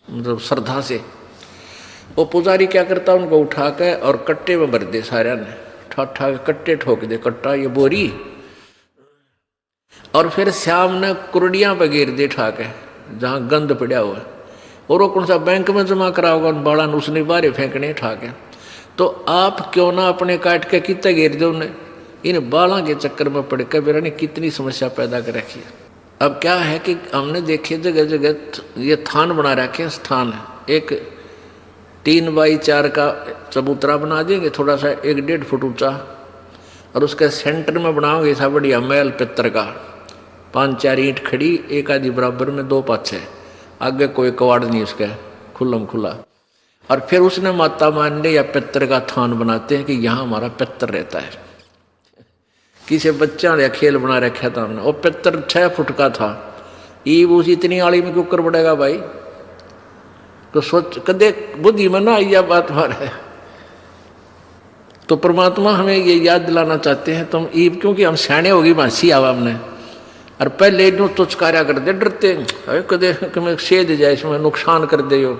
मतलब श्रद्धा से। वो पुजारी क्या करता, उनको उठा के और कट्टे में भर दे, सारे ने ठा के कट्टे ठोक दे, कट्टा ये बोरी, और फिर शाम ने कुरडियाँ पे गिर दे ठा के जहाँ गंद पड़ा हुआ, और वो कौन सा बैंक में जमा करा होगा उन बाड़ा उसने बाहर फेंकने ठा के। तो आप क्यों ना अपने काट के कितने गिर दो उन्हें, इन बालों के चक्कर में पड़ के बेरा ने कितनी समस्या पैदा कर रखी है। अब क्या है कि हमने देखे जगह जगह ये थान बना रखे, स्थान एक 3 बाई 4 का चबूतरा बना देंगे, थोड़ा सा 1-1.5 फुट ऊंचा, और उसके सेंटर में बनाओगे ऐसा बढ़िया महल पित्तर का, 5-4 ईंट खड़ी, एक आधी बराबर में 2 पाछे, आगे कोई कवाड़ नहीं उसका, खुल्लम खुला। और फिर उसने माता मान ले या पित्तर का थान बनाते हैं कि यहाँ हमारा पित्तर रहता है। किसी बच्चा ने खेल बना रखा था हमने, वो पित्तर 6 फुट का था, ईब उस इतनी आड़ी में क्यों कर पड़ेगा भाई। तो सोच कदे बुद्धि में ना आई बात मारे। तो परमात्मा हमें ये याद दिलाना चाहते हैं, तुम ईब क्योंकि हम सियाने होगी मासी आवा हमने, और पहले नो तुचकारा कर दे, डरते कदे तुम्हें सेध जाए, इसमें नुकसान कर दे हो,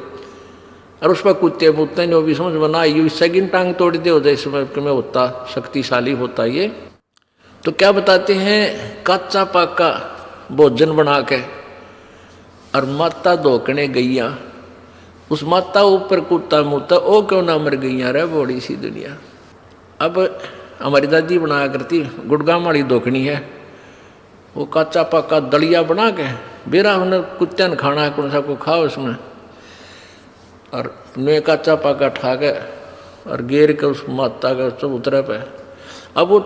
और उस पर कुत्ते मुत्ते जो भी समझ बना यू सेकंड टांग तोड़ दे हो जाए, इसमें तुम्हें होता शक्तिशाली होता ये। तो क्या बताते हैं, कच्चा पक्का भोजन बना के और माता धोकने गईया, उस माता ऊपर कुत्ता मुत्ता, ओ क्यों ना मर गईया रे बड़ी सी दुनिया। अब हमारी दादी बनाया करती, गुड़गाम वाली धोकनी है, वो कच्चा पक्का दलिया बना के बेरा उन्हें कुत्ते ने खाना है, कौन सा को खाओ उसमें, और नुए कच्चा पक्का ठा के और गेर के उस माता के चबूतरे पे। अब वो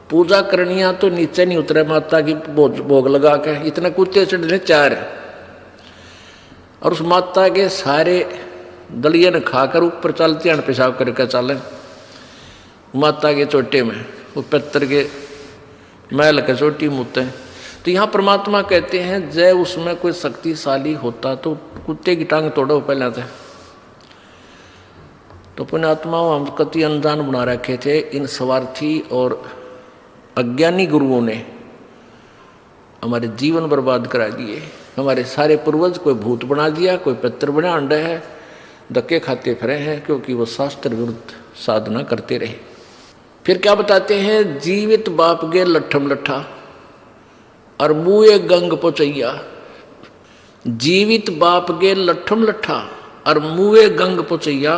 पूजा करनिया तो नीचे नहीं उतरे, माता की भोग लगा के, इतने कुत्ते चढ़ने 4, और उस माता के सारे दलिए ने खाकर ऊपर चलते हैं, पेशाब करके चले माता के चोटे में, वो पत्थर के महल के चोटी मुते। तो यहाँ परमात्मा कहते हैं जय उसमें कोई शक्तिशाली होता तो कुत्ते की टांग तोड़ो पहले थे। तो पुण्यात्माओं हम कति अनजान बना रखे थे, इन स्वार्थी और अज्ञानी गुरुओं ने हमारे जीवन बर्बाद करा दिए। हमारे सारे पूर्वज कोई भूत बना दिया, कोई पितर बना अंडे है, धक्के खाते फिरे हैं, क्योंकि वो शास्त्र विरुद्ध साधना करते रहे। फिर क्या बताते हैं, जीवित बाप गे लट्ठम लट्ठा और मुए गंग पोचैया। जीवित बाप गे लट्ठम लट्ठा और मुए गंग पोचैया,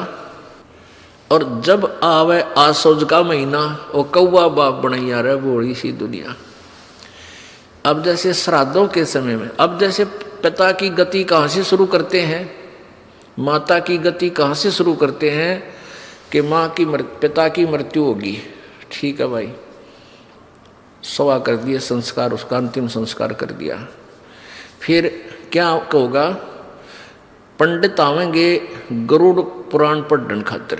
और जब आवे आसोज का महीना वो कौवा बाप बनैया रे बोली सी दुनिया। अब जैसे श्राद्धों के समय में, अब जैसे पिता की गति कहाँ से शुरू करते हैं, माता की गति कहाँ से शुरू करते हैं, कि पिता की मृत्यु होगी। ठीक है भाई, सवा कर दिए संस्कार, उसका अंतिम संस्कार कर दिया। फिर क्या होगा, पंडित आवेंगे गरुड़ पुराण पढ़ने खातिर।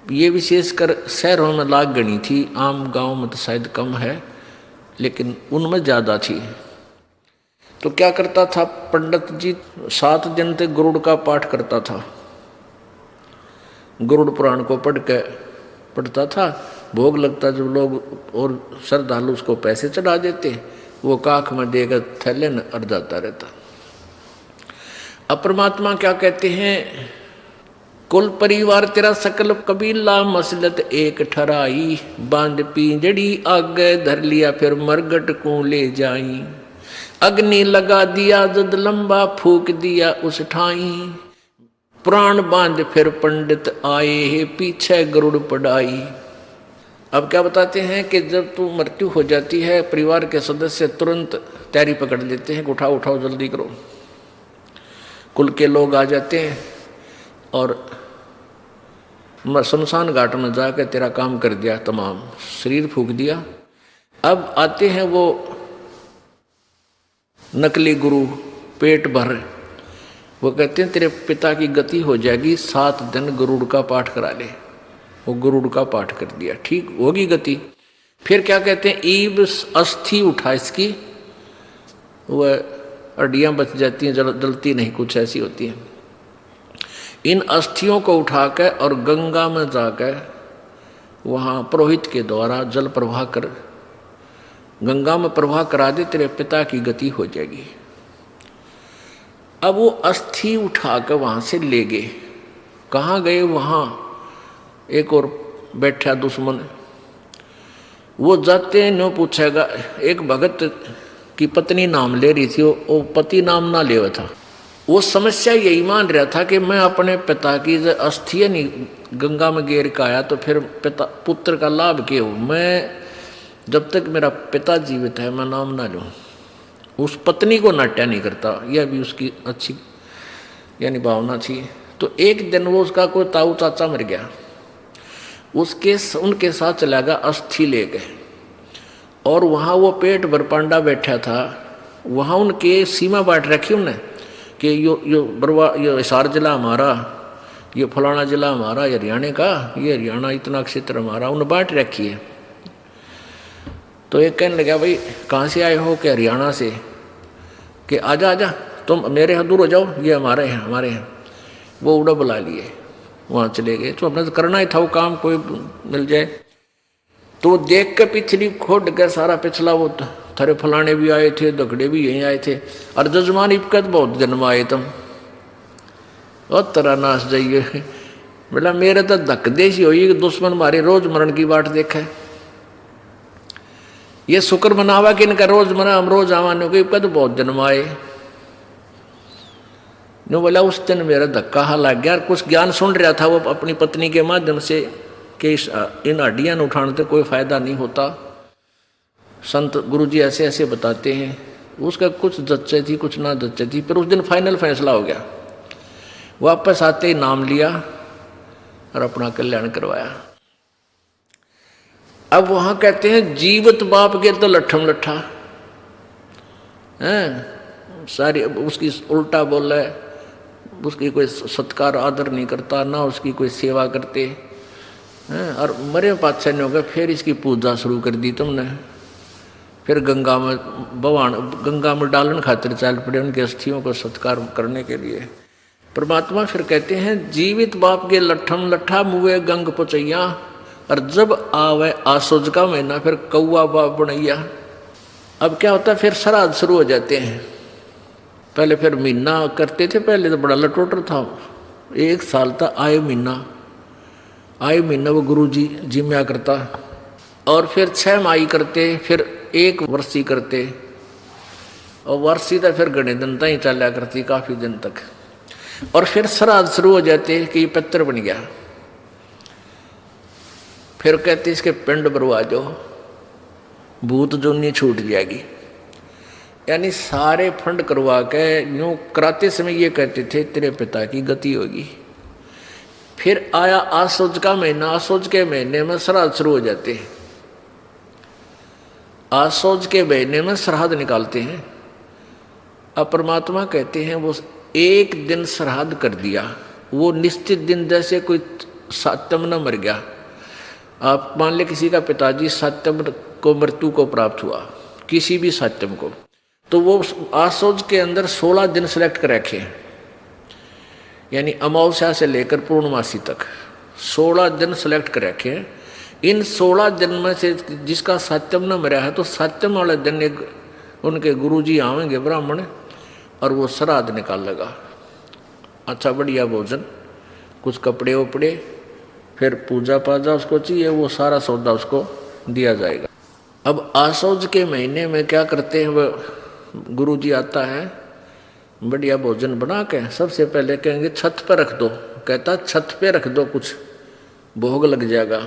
ये विशेषकर शहरों में लाग गणी थी, आम गांव में तो शायद कम है, लेकिन उनमें ज़्यादा थी। तो क्या करता था पंडित जी, 7 दिन तक गरुड़ का पाठ करता था। गरुड़ पुराण को पढ़ता था, भोग लगता जब लोग और श्रद्धालु उसको पैसे चढ़ा देते, वो काख में देकर थैले न अड़ जाता रहता। अब परमात्मा क्या कहते हैं, कुल परिवार तेरा सकल कबीला मसलत एक ठराई, बांध पिंजड़ी आगे धर लिया फिर मरगट को ले जाई, अग्नि लगा दिया जद लंबा फूक दिया उस ठाई, प्राण बांध फिर पंडित आए है पीछे गरुड़ पढ़ाई। अब क्या बताते हैं कि जब तू मृत्यु हो जाती है, परिवार के सदस्य तुरंत तैयारी पकड़ लेते हैं, उठाओ उठाओ जल्दी करो। कुल के लोग आ जाते हैं और शमशान घाट में जाकर तेरा काम कर दिया, तमाम शरीर फूक दिया। अब आते हैं वो नकली गुरु पेट भर, वो कहते हैं तेरे पिता की गति हो जाएगी, 7 दिन गरुड़ का पाठ करा ले। वो गरुड़ का पाठ कर दिया, ठीक होगी गति। फिर क्या कहते हैं, ईब अस्थि उठा इसकी, वह हड्डियाँ बच जाती हैं, जलती नहीं, कुछ ऐसी होती हैं। इन अस्थियों को उठाकर और गंगा में जाकर वहाँ पुरोहित के द्वारा जल प्रवाह कर गंगा में प्रवाह करा दे, तेरे पिता की गति हो जाएगी। अब वो अस्थि उठाकर वहाँ से ले गए। कहाँ गए, वहाँ एक और बैठा दुश्मन, वो जाते नो पूछेगा। एक भगत की पत्नी नाम ले रही थी, वो पति नाम ना ले था। वो समस्या यही मान रहा था कि मैं अपने पिता की अस्थि नहीं गंगा में गेर का आया तो फिर पुत्र का लाभ क्या हो, मैं जब तक मेरा पिता जीवित है मैं नाम ना लूँ। उस पत्नी को नाट्य नहीं करता, यह भी उसकी अच्छी यानी भावना थी। तो एक दिन वो उसका कोई ताऊ चाचा मर गया, उनके साथ चला गया, अस्थि ले गए। और वहाँ वो पेट भर पांडा बैठा था, वहाँ उनके सीमा बांट रखी उन्हें कि यो हिसार जिला हमारा, ये फलाना जिला हमारा, ये हरियाणा का, ये हरियाणा इतना क्षेत्र हमारा, उन्हें बांट रखी है। तो एक कहने लगा, भाई कहाँ से आए हो? कि हरियाणा से। कि आजा आजा तुम मेरे यहाँ दूर हो जाओ, ये हमारे हैं। वो उड़ा बुला लिए, वहाँ चले गए। तो अपने तो करना ही था वो काम, कोई मिल जाए। तो देख के पिछली खोट गया सारा पिछला, वो थारे फलाने भी आए थे, दगड़े भी यहीं आए थे, और जजमान इबकत बहुत जन्म आए तुम, और तरह नाश जाइए। बोला मेरे तो धक देशी हुई, दुश्मन मारे रोज मरण की बाट देखा। ये शुक्र मनावा कि इनका रोज मरा, हम रोज आवाने को इबकत बहुत जन्म आए। नो बोला उस दिन मेरा धक्का हा लग गया। कुछ ज्ञान सुन रहा था वो अपनी पत्नी के माध्यम से कि इन हड्डियां उठाने से कोई फायदा नहीं होता, संत गुरुजी ऐसे ऐसे बताते हैं। उसका कुछ जच्चे थी कुछ ना जच्चे थी। फिर उस दिन फाइनल फैसला हो गया, वापस आते ही नाम लिया और अपना कल्याण करवाया। अब वहां कहते हैं जीवित बाप के तो लट्ठम लट्ठा है सारी, उसकी उल्टा बोल है, उसकी कोई सत्कार आदर नहीं करता, ना उसकी कोई सेवा करते हैं। और मरे पातशाह ने हो गया, फिर इसकी पूजा शुरू कर दी तुमने। फिर गंगा में डालन खातिर चल पड़े उनके अस्थियों को सत्कार करने के लिए। परमात्मा फिर कहते हैं जीवित बाप के लट्ठम लट्ठा मुए गंग पुचैया, और जब आवे आसुज का महीना फिर कौआ बाप बनैया। अब क्या होता है, फिर श्राद्ध शुरू हो जाते हैं। पहले फिर महीना करते थे, पहले तो बड़ा लटोटर था, 1 साल तक आए महीना वो गुरु जी जिम्या करता, और फिर 6 माही करते, फिर 1 वर्षी करते, और वर्षी तो फिर घने दिन तक ही चला करती, काफ़ी दिन तक। और फिर श्राद्ध शुरू हो जाते कि पत्र बन गया। फिर कहते इसके पिंड भरवा दो, भूत जोनी छूट जाएगी। यानी सारे फंड करवा के यूँ कराते समय ये कहते थे तेरे पिता की गति होगी। फिर आया आसोज का महीना, आसोज के महीने में श्राद्ध शुरू हो जाते हैं। आसोज के महीने में श्राद्ध निकालते हैं। अब परमात्मा कहते हैं वो एक दिन श्राद्ध कर दिया, वो निश्चित दिन, जैसे कोई सातम न मर गया। आप मान ले किसी का पिताजी सातम को मृत्यु को प्राप्त हुआ, किसी भी सातम को, तो वो आसोज के अंदर 16 दिन सेलेक्ट कर रखे, यानी अमावस्या से लेकर पूर्णमासी तक 16 दिन सेलेक्ट कर रखे हैं। इन 16 दिन में से जिसका सातम न मरा है तो सातम वाले दिन एक उनके गुरुजी आवेंगे ब्राह्मण, और वो श्राद्ध निकाल लगा। अच्छा बढ़िया भोजन, कुछ कपड़े वपड़े, फिर पूजा पाजा उसको चाहिए, वो सारा सौदा उसको दिया जाएगा। अब आसोज के महीने में क्या करते हैं, वह गुरुजी आता है, बढ़िया भोजन बना के सबसे पहले कहेंगे छत पे रख दो। कहता छत पे रख दो, कुछ भोग लग जाएगा।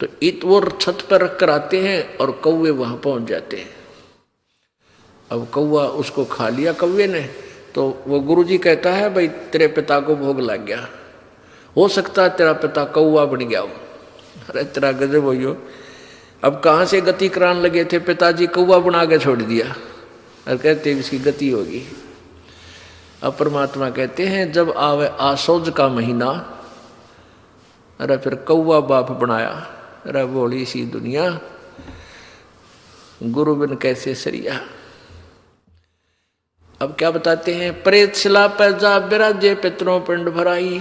तो वो छत पर रख कर आते हैं और कौवे वहां पहुंच जाते हैं। अब कौवा उसको खा लिया कौवे ने, तो वो गुरुजी कहता है भाई तेरे पिता को भोग लग गया, हो सकता है तेरा पिता कौवा बन गया हो। अरे तेरा गजब हो यो, अब कहाँ से गति कराने लगे थे, पिताजी कौवा बना के छोड़ दिया और कहते इसकी गति होगी। अब परमात्मा कहते हैं जब आवे आसोज का महीना, अरे फिर कौवा बाप बनाया। अरे बोली सी दुनिया, गुरु बिन कैसे सरिया। अब क्या बताते हैं, प्रेत शिला पर जा बिराजे पितरों पिंड भराई,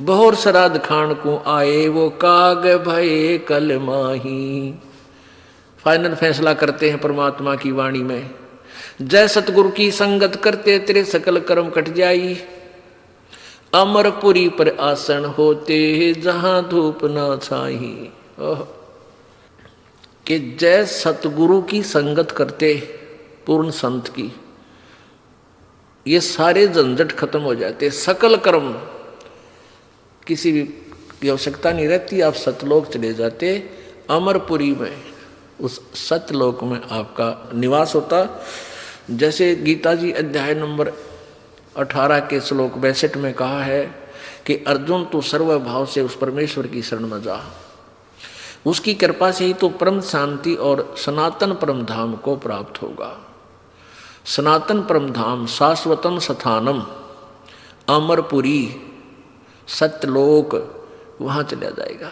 बहुर श्राद्ध खान को आए वो काग भये कल माही। फाइनल फैसला करते हैं परमात्मा की वाणी में, जय सतगुरु की संगत करते तेरे सकल कर्म कट जाई, अमरपुरी पर आसन होते जहां धूप ना छाई। कि जय सतगुरु की संगत करते पूर्ण संत की, ये सारे झंझट खत्म हो जाते, सकल कर्म, किसी भी की आवश्यकता नहीं रहती, आप सतलोक चले जाते, अमरपुरी में, उस सतलोक में आपका निवास होता। जैसे गीता जी अध्याय नंबर 18 के श्लोक 62 में कहा है कि अर्जुन तू सर्वभाव से उस परमेश्वर की शरण में जा, उसकी कृपा से ही तो परम शांति और सनातन परम धाम को प्राप्त होगा। सनातन परम धाम, शाश्वतम स्थानम, अमरपुरी, सत्यलोक, वहां चला जाएगा।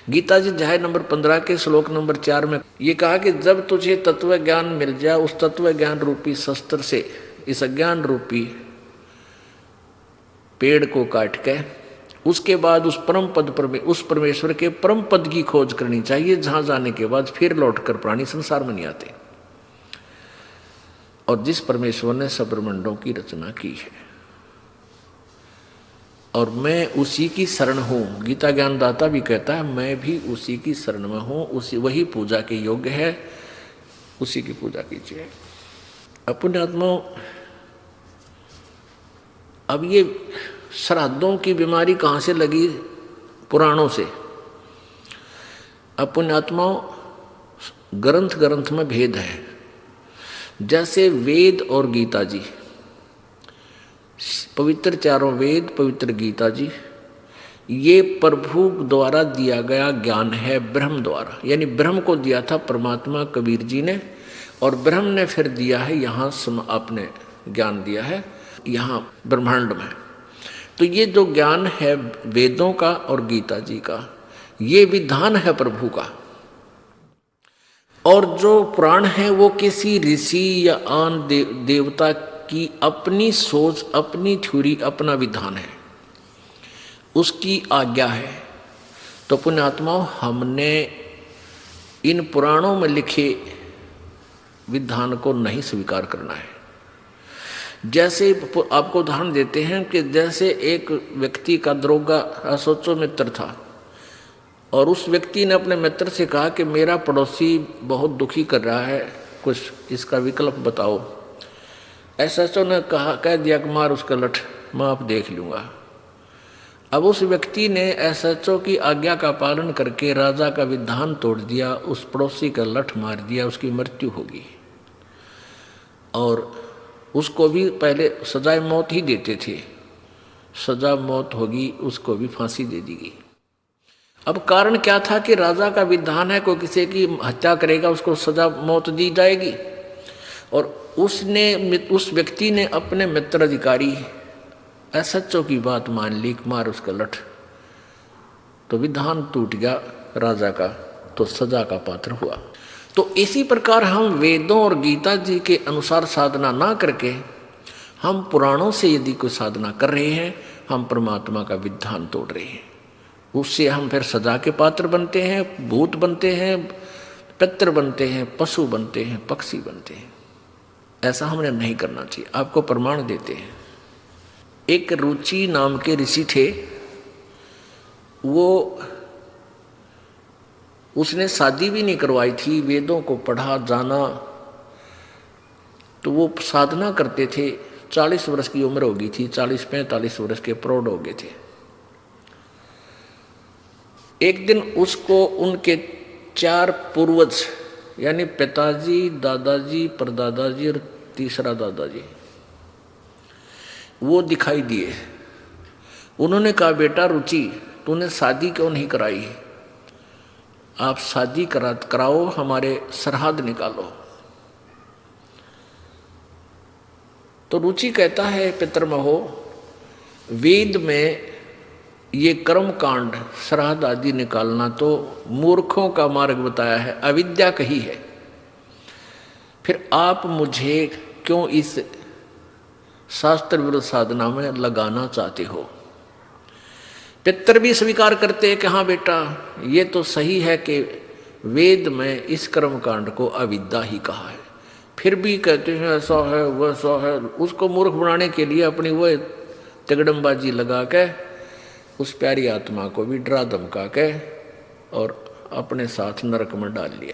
गीता जी अध्याय नंबर 15 के श्लोक नंबर 4 में ये कहा कि जब तुझे तत्व ज्ञान मिल जाए, उस तत्व ज्ञान रूपी शस्त्र से इस अज्ञान रूपी पेड़ को काट के, उसके बाद उस परम पद पर, उस परमेश्वर के परम पद की खोज करनी चाहिए, जहां जाने के बाद फिर लौटकर प्राणी संसार में नहीं आते। और जिस परमेश्वर ने सब ब्रह्मांडों की रचना की है, और मैं उसी की शरण हूं। गीता ज्ञानदाता भी कहता है मैं भी उसी की शरण में हूं, उसी वही पूजा के योग्य है, उसी की पूजा कीजिए। अपने आत्माओं, अब ये श्राद्धों की बीमारी कहाँ से लगी? पुराणों से। अपने आत्माओं, ग्रंथ ग्रंथ में भेद है। जैसे वेद और गीता जी, पवित्र चारों वेद, पवित्र गीता जी, ये प्रभु द्वारा दिया गया ज्ञान है, ब्रह्म द्वारा, यानी ब्रह्म को दिया था परमात्मा कबीर जी ने, और ब्रह्म ने फिर दिया है यहाँ आपने ज्ञान दिया है यहाँ ब्रह्मांड में। तो ये जो ज्ञान है वेदों का और गीता जी का, ये विधान है प्रभु का। और जो पुराण है वो किसी ऋषि या आन देवता की अपनी सोच, अपनी थ्योरी, अपना विधान है, उसकी आज्ञा है। तो पुण्यात्माओं, हमने इन पुराणों में लिखे विधान को नहीं स्वीकार करना है। जैसे आपको उदाहरण देते हैं कि जैसे एक व्यक्ति का दरोगा सोचो मित्र था, और उस व्यक्ति ने अपने मित्र से कहा कि मेरा पड़ोसी बहुत दुखी कर रहा है, कुछ इसका विकल्प बताओ। एसएचओ ने कह दिया कि मार उसका लठ, मैं आप देख लूँगा। अब उस व्यक्ति ने एसएचओ की आज्ञा का पालन करके राजा का विधान तोड़ दिया, उस पड़ोसी का लठ मार दिया, उसकी मृत्यु होगी। और उसको भी पहले सजाए मौत ही देते थे, सजा मौत होगी, उसको भी फांसी दे दी गई। अब कारण क्या था कि राजा का विधान है, कोई किसी की हत्या करेगा उसको सजा मौत दी जाएगी। और उस व्यक्ति ने अपने मित्र अधिकारी एसएचओ की बात मान ली, मार उसका लठ, तो विधान टूट गया राजा का, तो सजा का पात्र हुआ। तो इसी प्रकार हम वेदों और गीता जी के अनुसार साधना ना करके हम पुराणों से यदि कोई साधना कर रहे हैं, हम परमात्मा का विधान तोड़ रहे हैं। उससे हम फिर सजा के पात्र बनते हैं, भूत बनते हैं, पितृ बनते हैं, पशु बनते हैं, पक्षी बनते हैं। ऐसा हमने नहीं करना चाहिए। आपको प्रमाण देते हैं। एक रुचि नाम के ऋषि थे, उसने शादी भी नहीं करवाई थी, वेदों को पढ़ा जाना, तो वो साधना करते थे। 40 वर्ष की उम्र हो गई थी, 40-45 वर्ष के प्रौढ़ हो गए थे। एक दिन उसको उनके 4 पूर्वज यानी पिताजी, दादाजी, परदादाजी और तीसरा दादाजी वो दिखाई दिए। उन्होंने कहा, बेटा रुचि, तूने शादी क्यों नहीं कराई? आप शादी कराओ, हमारे सरहद निकालो। तो रुचि कहता है, पितृमहो, वेद में ये कर्म कांड श्राद्ध आदि निकालना तो मूर्खों का मार्ग बताया है, अविद्या कही है। फिर आप मुझे क्यों इस शास्त्र विरुद्ध साधना में लगाना चाहते हो? पितर भी स्वीकार करते हैं कि हाँ बेटा, ये तो सही है कि वेद में इस कर्म कांड को अविद्या ही कहा है। फिर भी कहते हैं ऐसा है वैसा है। उसको मूर्ख बनाने के लिए अपनी वह तिगड़मबाजी लगा के उस प्यारी आत्मा को भी डरा धमका के और अपने साथ नरक में डाल लिया।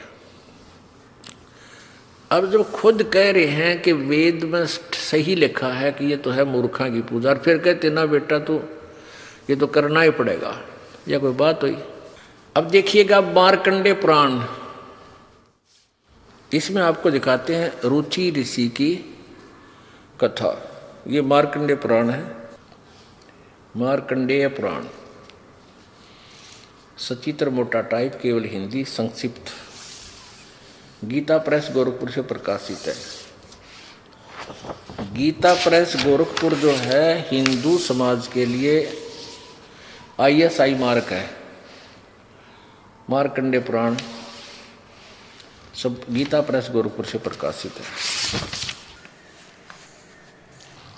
अब जब खुद कह रहे हैं कि वेद में सही लिखा है कि ये तो है मूर्खा की पूजा, और फिर कहते ना बेटा तो ये तो करना ही पड़ेगा, या कोई बात हुई? अब देखिएगा मार्कंडेय पुराण, इसमें आपको दिखाते हैं रुचि ऋषि की कथा। ये मार्कंडेय पुराण है, मार्कंडेय पुराण, सचित्र मोटा टाइप, केवल हिंदी, संक्षिप्त, गीता प्रेस गोरखपुर से प्रकाशित है। गीता प्रेस गोरखपुर जो है हिंदू समाज के लिए ISI मार्क है। मार्कंडेय पुराण सब गीता प्रेस गोरखपुर से प्रकाशित है।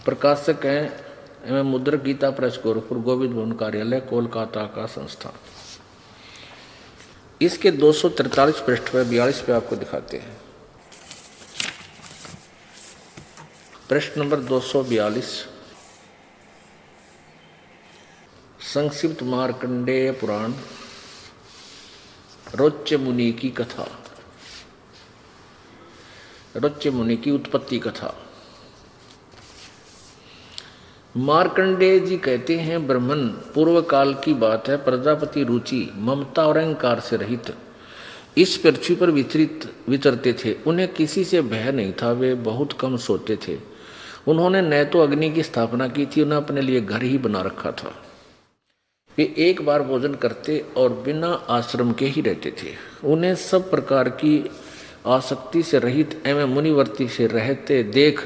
प्रकाशक हैं एवं मुद्रक गीता प्रेस गोरखपुर, गोविंद भवन कार्यालय, कोलकाता का संस्थान। इसके 243 पृष्ठ पे 42 पे आपको दिखाते हैं। पृष्ठ नंबर 242, संक्षिप्त मार्कंडेय पुराण, रोच्य मुनि की कथा, रोच्य मुनि की उत्पत्ति कथा। मार्कंडेय जी कहते हैं, ब्रह्मन पूर्व काल की बात है, प्रजापति रुचि ममता और अहंकार से रहित इस पृथ्वी पर विचरते थे। उन्हें किसी से भय नहीं था, वे बहुत कम सोते थे। उन्होंने न तो अग्नि की स्थापना की थी, उन्हें अपने लिए घर ही बना रखा था। वे एक बार भोजन करते और बिना आश्रम के ही रहते थे। उन्हें सब प्रकार की आसक्ति से रहित एवं मुनिवर्ती से रहते देख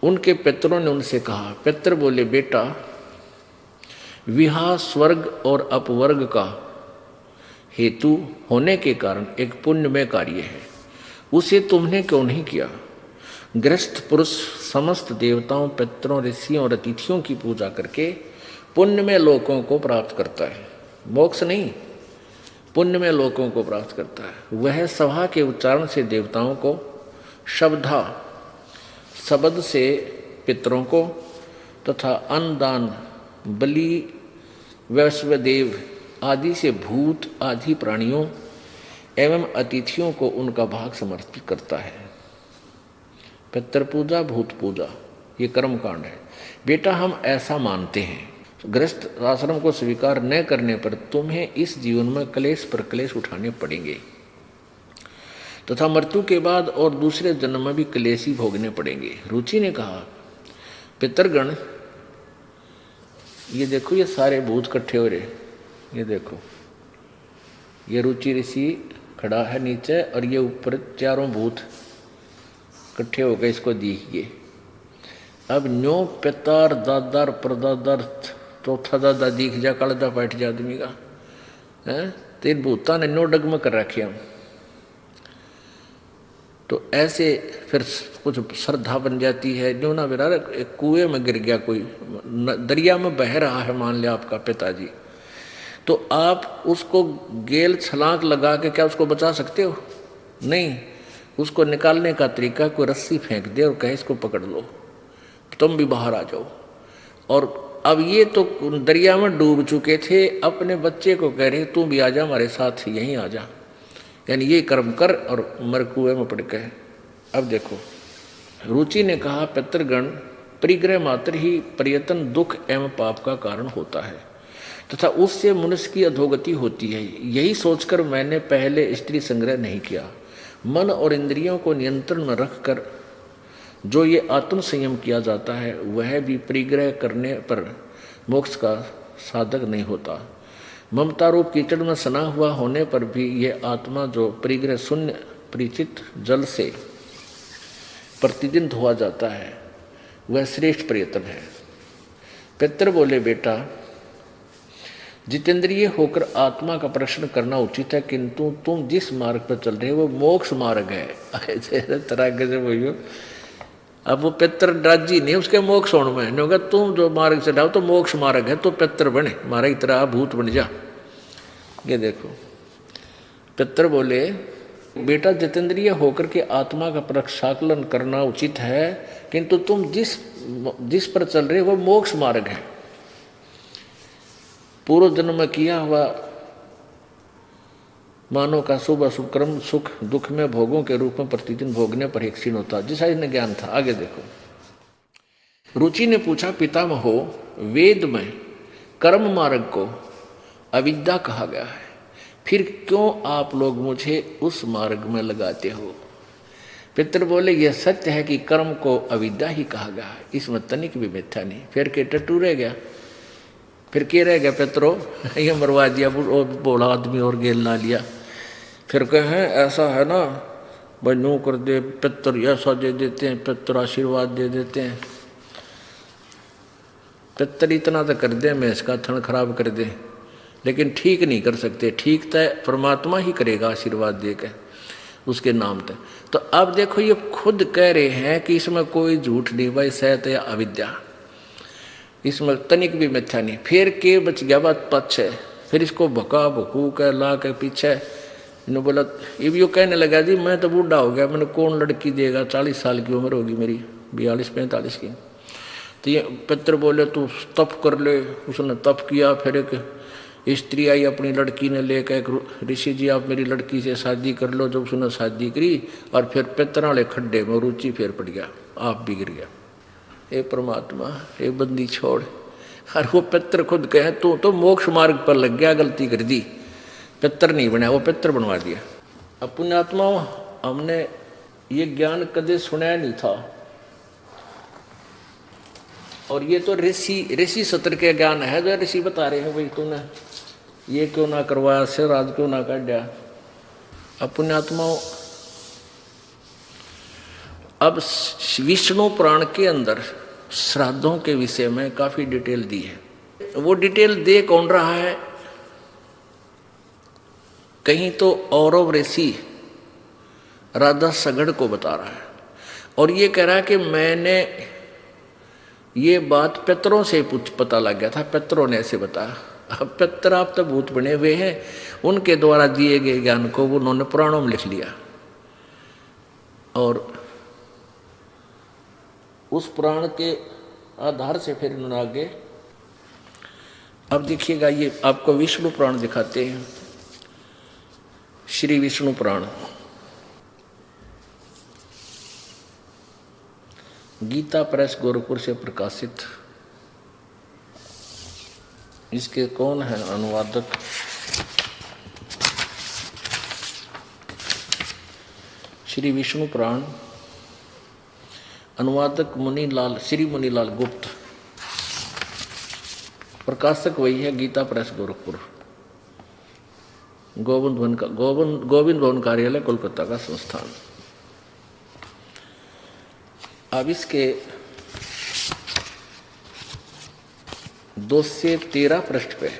उनके पितरों ने उनसे कहा। पितर बोले, बेटा विवाह स्वर्ग और अपवर्ग का हेतु होने के कारण एक पुण्यमय कार्य है, उसे तुमने क्यों नहीं किया? गृहस्थ पुरुष समस्त देवताओं, पितरों, ऋषियों और अतिथियों की पूजा करके पुण्यमय लोकों को प्राप्त करता है। मोक्ष नहीं, पुण्यमय लोकों को प्राप्त करता है। वह सभा के उच्चारण से देवताओं को, शब्द से पितरों को तथा अन्नदान, बलि, वैश्वदेव आदि से भूत आदि प्राणियों एवं अतिथियों को उनका भाग समर्पित करता है। पितृ पूजा, भूत पूजा ये कर्म कांड है। बेटा हम ऐसा मानते हैं, गृहस्थ आश्रम को स्वीकार न करने पर तुम्हें इस जीवन में क्लेश पर क्लेश उठाने पड़ेंगे तथा मृत्यु के बाद और दूसरे जन्म में भी क्लेश ही भोगने पड़ेंगे। रुचि ने कहा, पितरगण ये देखो ये सारे भूत इकट्ठे हो रहे, ये देखो ये रुचि ऋषि खड़ा है नीचे और ये ऊपर चारों भूत इकट्ठे हो गए इसको देखिए। अब न्यो पितार दादार परदादार चौथा दादा दिख जा कालदा बैठ जा आदमी का है, तेरे भूता ने नो डगमग कर रखे हम। तो ऐसे फिर कुछ श्रद्धा बन जाती है। जो ना बेरा एक कुएं में गिर गया कोई, दरिया में बह रहा है मान लिया आपका पिताजी, तो आप उसको गेल छलांग लगा के क्या उसको बचा सकते हो? नहीं। उसको निकालने का तरीका कोई रस्सी फेंक दे और कहे इसको पकड़ लो, तुम भी बाहर आ जाओ। और अब ये तो दरिया में डूब चुके थे, अपने बच्चे को कह रहे तू भी आ जा हमारे साथ, यहीं आ जा, यानी ये कर्म कर और मर कुएं में पड़ गए। अब देखो रुचि ने कहा पितृगण परिग्रह मात्र ही प्रयत्न दुख एवं पाप का कारण होता है तथा उससे मनुष्य की अधोगति होती है। यही सोचकर मैंने पहले स्त्री संग्रह नहीं किया। मन और इंद्रियों को नियंत्रण में रखकर जो ये आत्म संयम किया जाता है वह भी परिग्रह करने पर मोक्ष का साधक नहीं होता। ममता रूप कीचड़ में सना हुआ होने पर भी यह आत्मा जो परिग्रह शून्य परिचित जल से प्रतिदिन धोआ जाता है वह श्रेष्ठ प्रयत्न है। पितर बोले बेटा जितेंद्रिय होकर आत्मा का प्रश्न करना उचित है, किंतु तुम जिस मार्ग पर चल रहे हो वो मोक्ष मार्ग है। तरह के भैया अब वो पितर राजी नहीं उसके मोक्ष होने में, नहीं होगा तुम जो मार्ग से जाओ तो मोक्ष मार्ग है, तो पितर बने मारा की तरह भूत बन जा। ये देखो पितर बोले बेटा जितेंद्रिय होकर के आत्मा का प्रक्षाकलन करना उचित है, किंतु तुम जिस पर चल रहे हो वो मोक्ष मार्ग है। पूर्व जन्म में किया हुआ मानव का शुभ अशुभ कर्म सुख दुख में भोगों के रूप में प्रतिदिन भोगने पर ही क्षीण होता, जिस इन्हें ज्ञान था। आगे देखो रुचि ने पूछा पितामह हो वेद में कर्म मार्ग को अविद्या कहा गया है, फिर क्यों आप लोग मुझे उस मार्ग में लगाते हो? पितर बोले यह सत्य है कि कर्म को अविद्या ही कहा गया है, इसमें तनिक भी मिथ्या नहीं। फिर के टट्टू रह गया, फिर के रह गया पितरो ये मरवा दिया बोला आदमी और गेल ना लिया। फिर कहें ऐसा है ना बनू कर दे, पितर ऐसा दे देते हैं, पितर आशीर्वाद दे देते हैं, पितर इतना तो कर दे मैं इसका थन खराब कर दे, लेकिन ठीक नहीं कर सकते। ठीक तो परमात्मा ही करेगा आशीर्वाद दे के उसके नाम पे। तो अब देखो ये खुद कह रहे हैं कि इसमें कोई झूठ नहीं भाई, सहत या अविद्या, इसमें तनिक भी मिथ्या नहीं। फिर के बच गया बात पक्ष, फिर इसको भका भकू के ला के पीछे इन्होंने बोला ये भी कहने लगा जी मैं तो बूढ़ा हो गया, मैंने कौन लड़की देगा, 40 साल की उम्र होगी मेरी, 42-45 की। तो ये पितर बोले तू तप कर ले। उसने तप किया। फिर एक स्त्री आई अपनी लड़की ने लेकर, एक ऋषि जी आप मेरी लड़की से शादी कर लो। जब उसने शादी करी और फिर पितर वाले खड्डे में रुचि फिर पड़ गया, आप भी गिर गया। हे परमात्मा हे बंदी छोड़। और वो पितर खुद कहे तू तो मोक्ष मार्ग पर लग गया, गलती कर दी, पितर नहीं बना वो पितर बनवा दिया। अब पुण्यात्मा हमने ये ज्ञान कदे सुना नहीं था, और ये तो ऋषि सत्र के ज्ञान है जो ऋषि बता रहे हैं भाई तूने ये क्यों ना करवाया, सिर आज क्यों ना काट दिया। अब पुण्यात्माओं अब विष्णु पुराण के अंदर श्राद्धों के विषय में काफी डिटेल दी है। वो डिटेल दे कौन रहा है? कहीं तो औरव ऋषि राधा सगड़ को बता रहा है, और ये कह रहा है कि मैंने ये बात पितरों से पता लग गया था, पितरों ने ऐसे बताया। अब पितर आप तो भूत बने हुए हैं, उनके द्वारा दिए गए ज्ञान को वो उन्होंने पुराणों में लिख लिया, और उस पुराण के आधार से फिर उन्होंने आगे। अब देखिएगा ये आपको विष्णु पुराण दिखाते हैं, श्री विष्णु पुराण गीता प्रेस गोरखपुर से प्रकाशित। इसके कौन है अनुवादक? श्री विष्णु पुराण अनुवादक मुनीलाल, श्री मुनीलाल गुप्त। प्रकाशक वही है, गीता प्रेस गोरखपुर, गोविंद भवन कार्यालय कोलकाता का संस्थान। अब इसके 213 पृष्ठ पे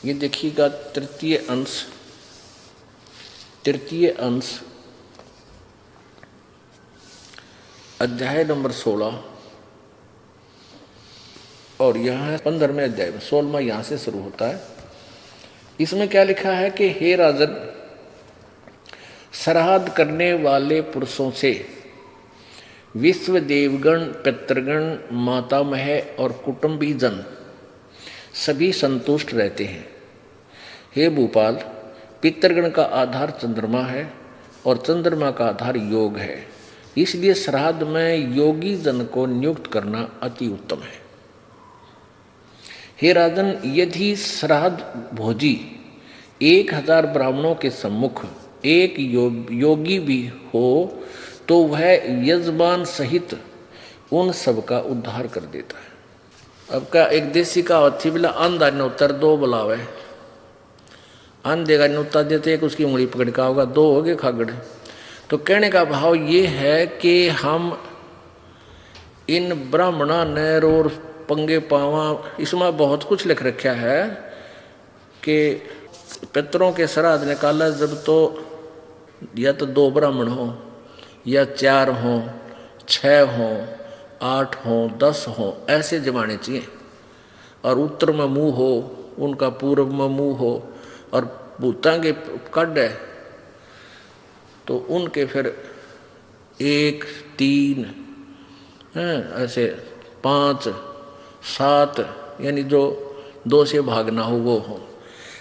ये देखिएगा, तृतीय अंश अध्याय नंबर 16 और यह है 15वें अध्याय में, 16वां यहां से शुरू होता है। इसमें क्या लिखा है कि हे राजन, श्राद्ध करने वाले पुरुषों से विश्व देवगण, पितृगण, मातामह और कुटुंबी जन सभी संतुष्ट रहते हैं। हे भूपाल, पितृगण का आधार चंद्रमा है और चंद्रमा का आधार योग है, इसलिए श्राद्ध में योगी जन को नियुक्त करना अति उत्तम है। हे राजन, यदि श्राद्ध भोजी 1000 ब्राह्मणों के सम्मुख एक योगी भी हो तो वह यजमान सहित उन सब का उद्धार कर देता है। अब क्या एक देसी का थी बोला, अंधा नौतर दो बुलावे, अंधे का नौता देते एक उसकी उंगली पकड़ का होगा, दो हो गए खागड़। तो कहने का भाव ये है कि हम इन ब्राह्मणा नैर और पंगे पावा, इसमें बहुत कुछ लिख रखा है कि पितरों के श्राद्ध निकाला जब तो या तो 2 ब्राह्मण हो या 4 हो, 6 हो, 8 हो, 10 हो, ऐसे जमाने चाहिए। और उत्तर में मुँह हो, उनका पूर्व में मुँह हो, और भूतांगे कड है तो उनके फिर 1, 3 ऐसे 5, 7 यानी जो 2 से भागना हो वो हो।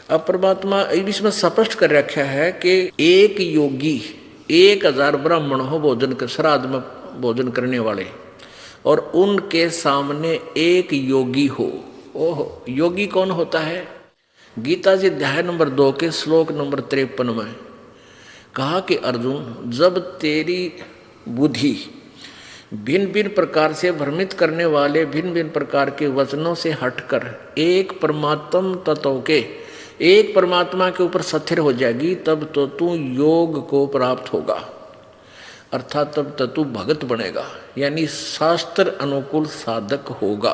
अब परमात्मा इसमें स्पष्ट कर रखा है कि एक योगी 1000 ब्राह्मण हो भोजन कर, श्राद्ध में भोजन करने वाले, और उनके सामने एक योगी हो। ओहो, योगी कौन होता है? गीता जी अध्याय नंबर 2 के श्लोक नंबर 53 में कहा कि अर्जुन, जब तेरी बुद्धि भिन्न भिन्न प्रकार से भ्रमित करने वाले भिन्न भिन्न प्रकार के वचनों से हटकर एक परमात्म तत्व के, एक परमात्मा के ऊपर स्थिर हो जाएगी, तब तो तू योग को प्राप्त होगा, अर्थात तब तो तू भगत बनेगा, यानी शास्त्र अनुकूल साधक होगा।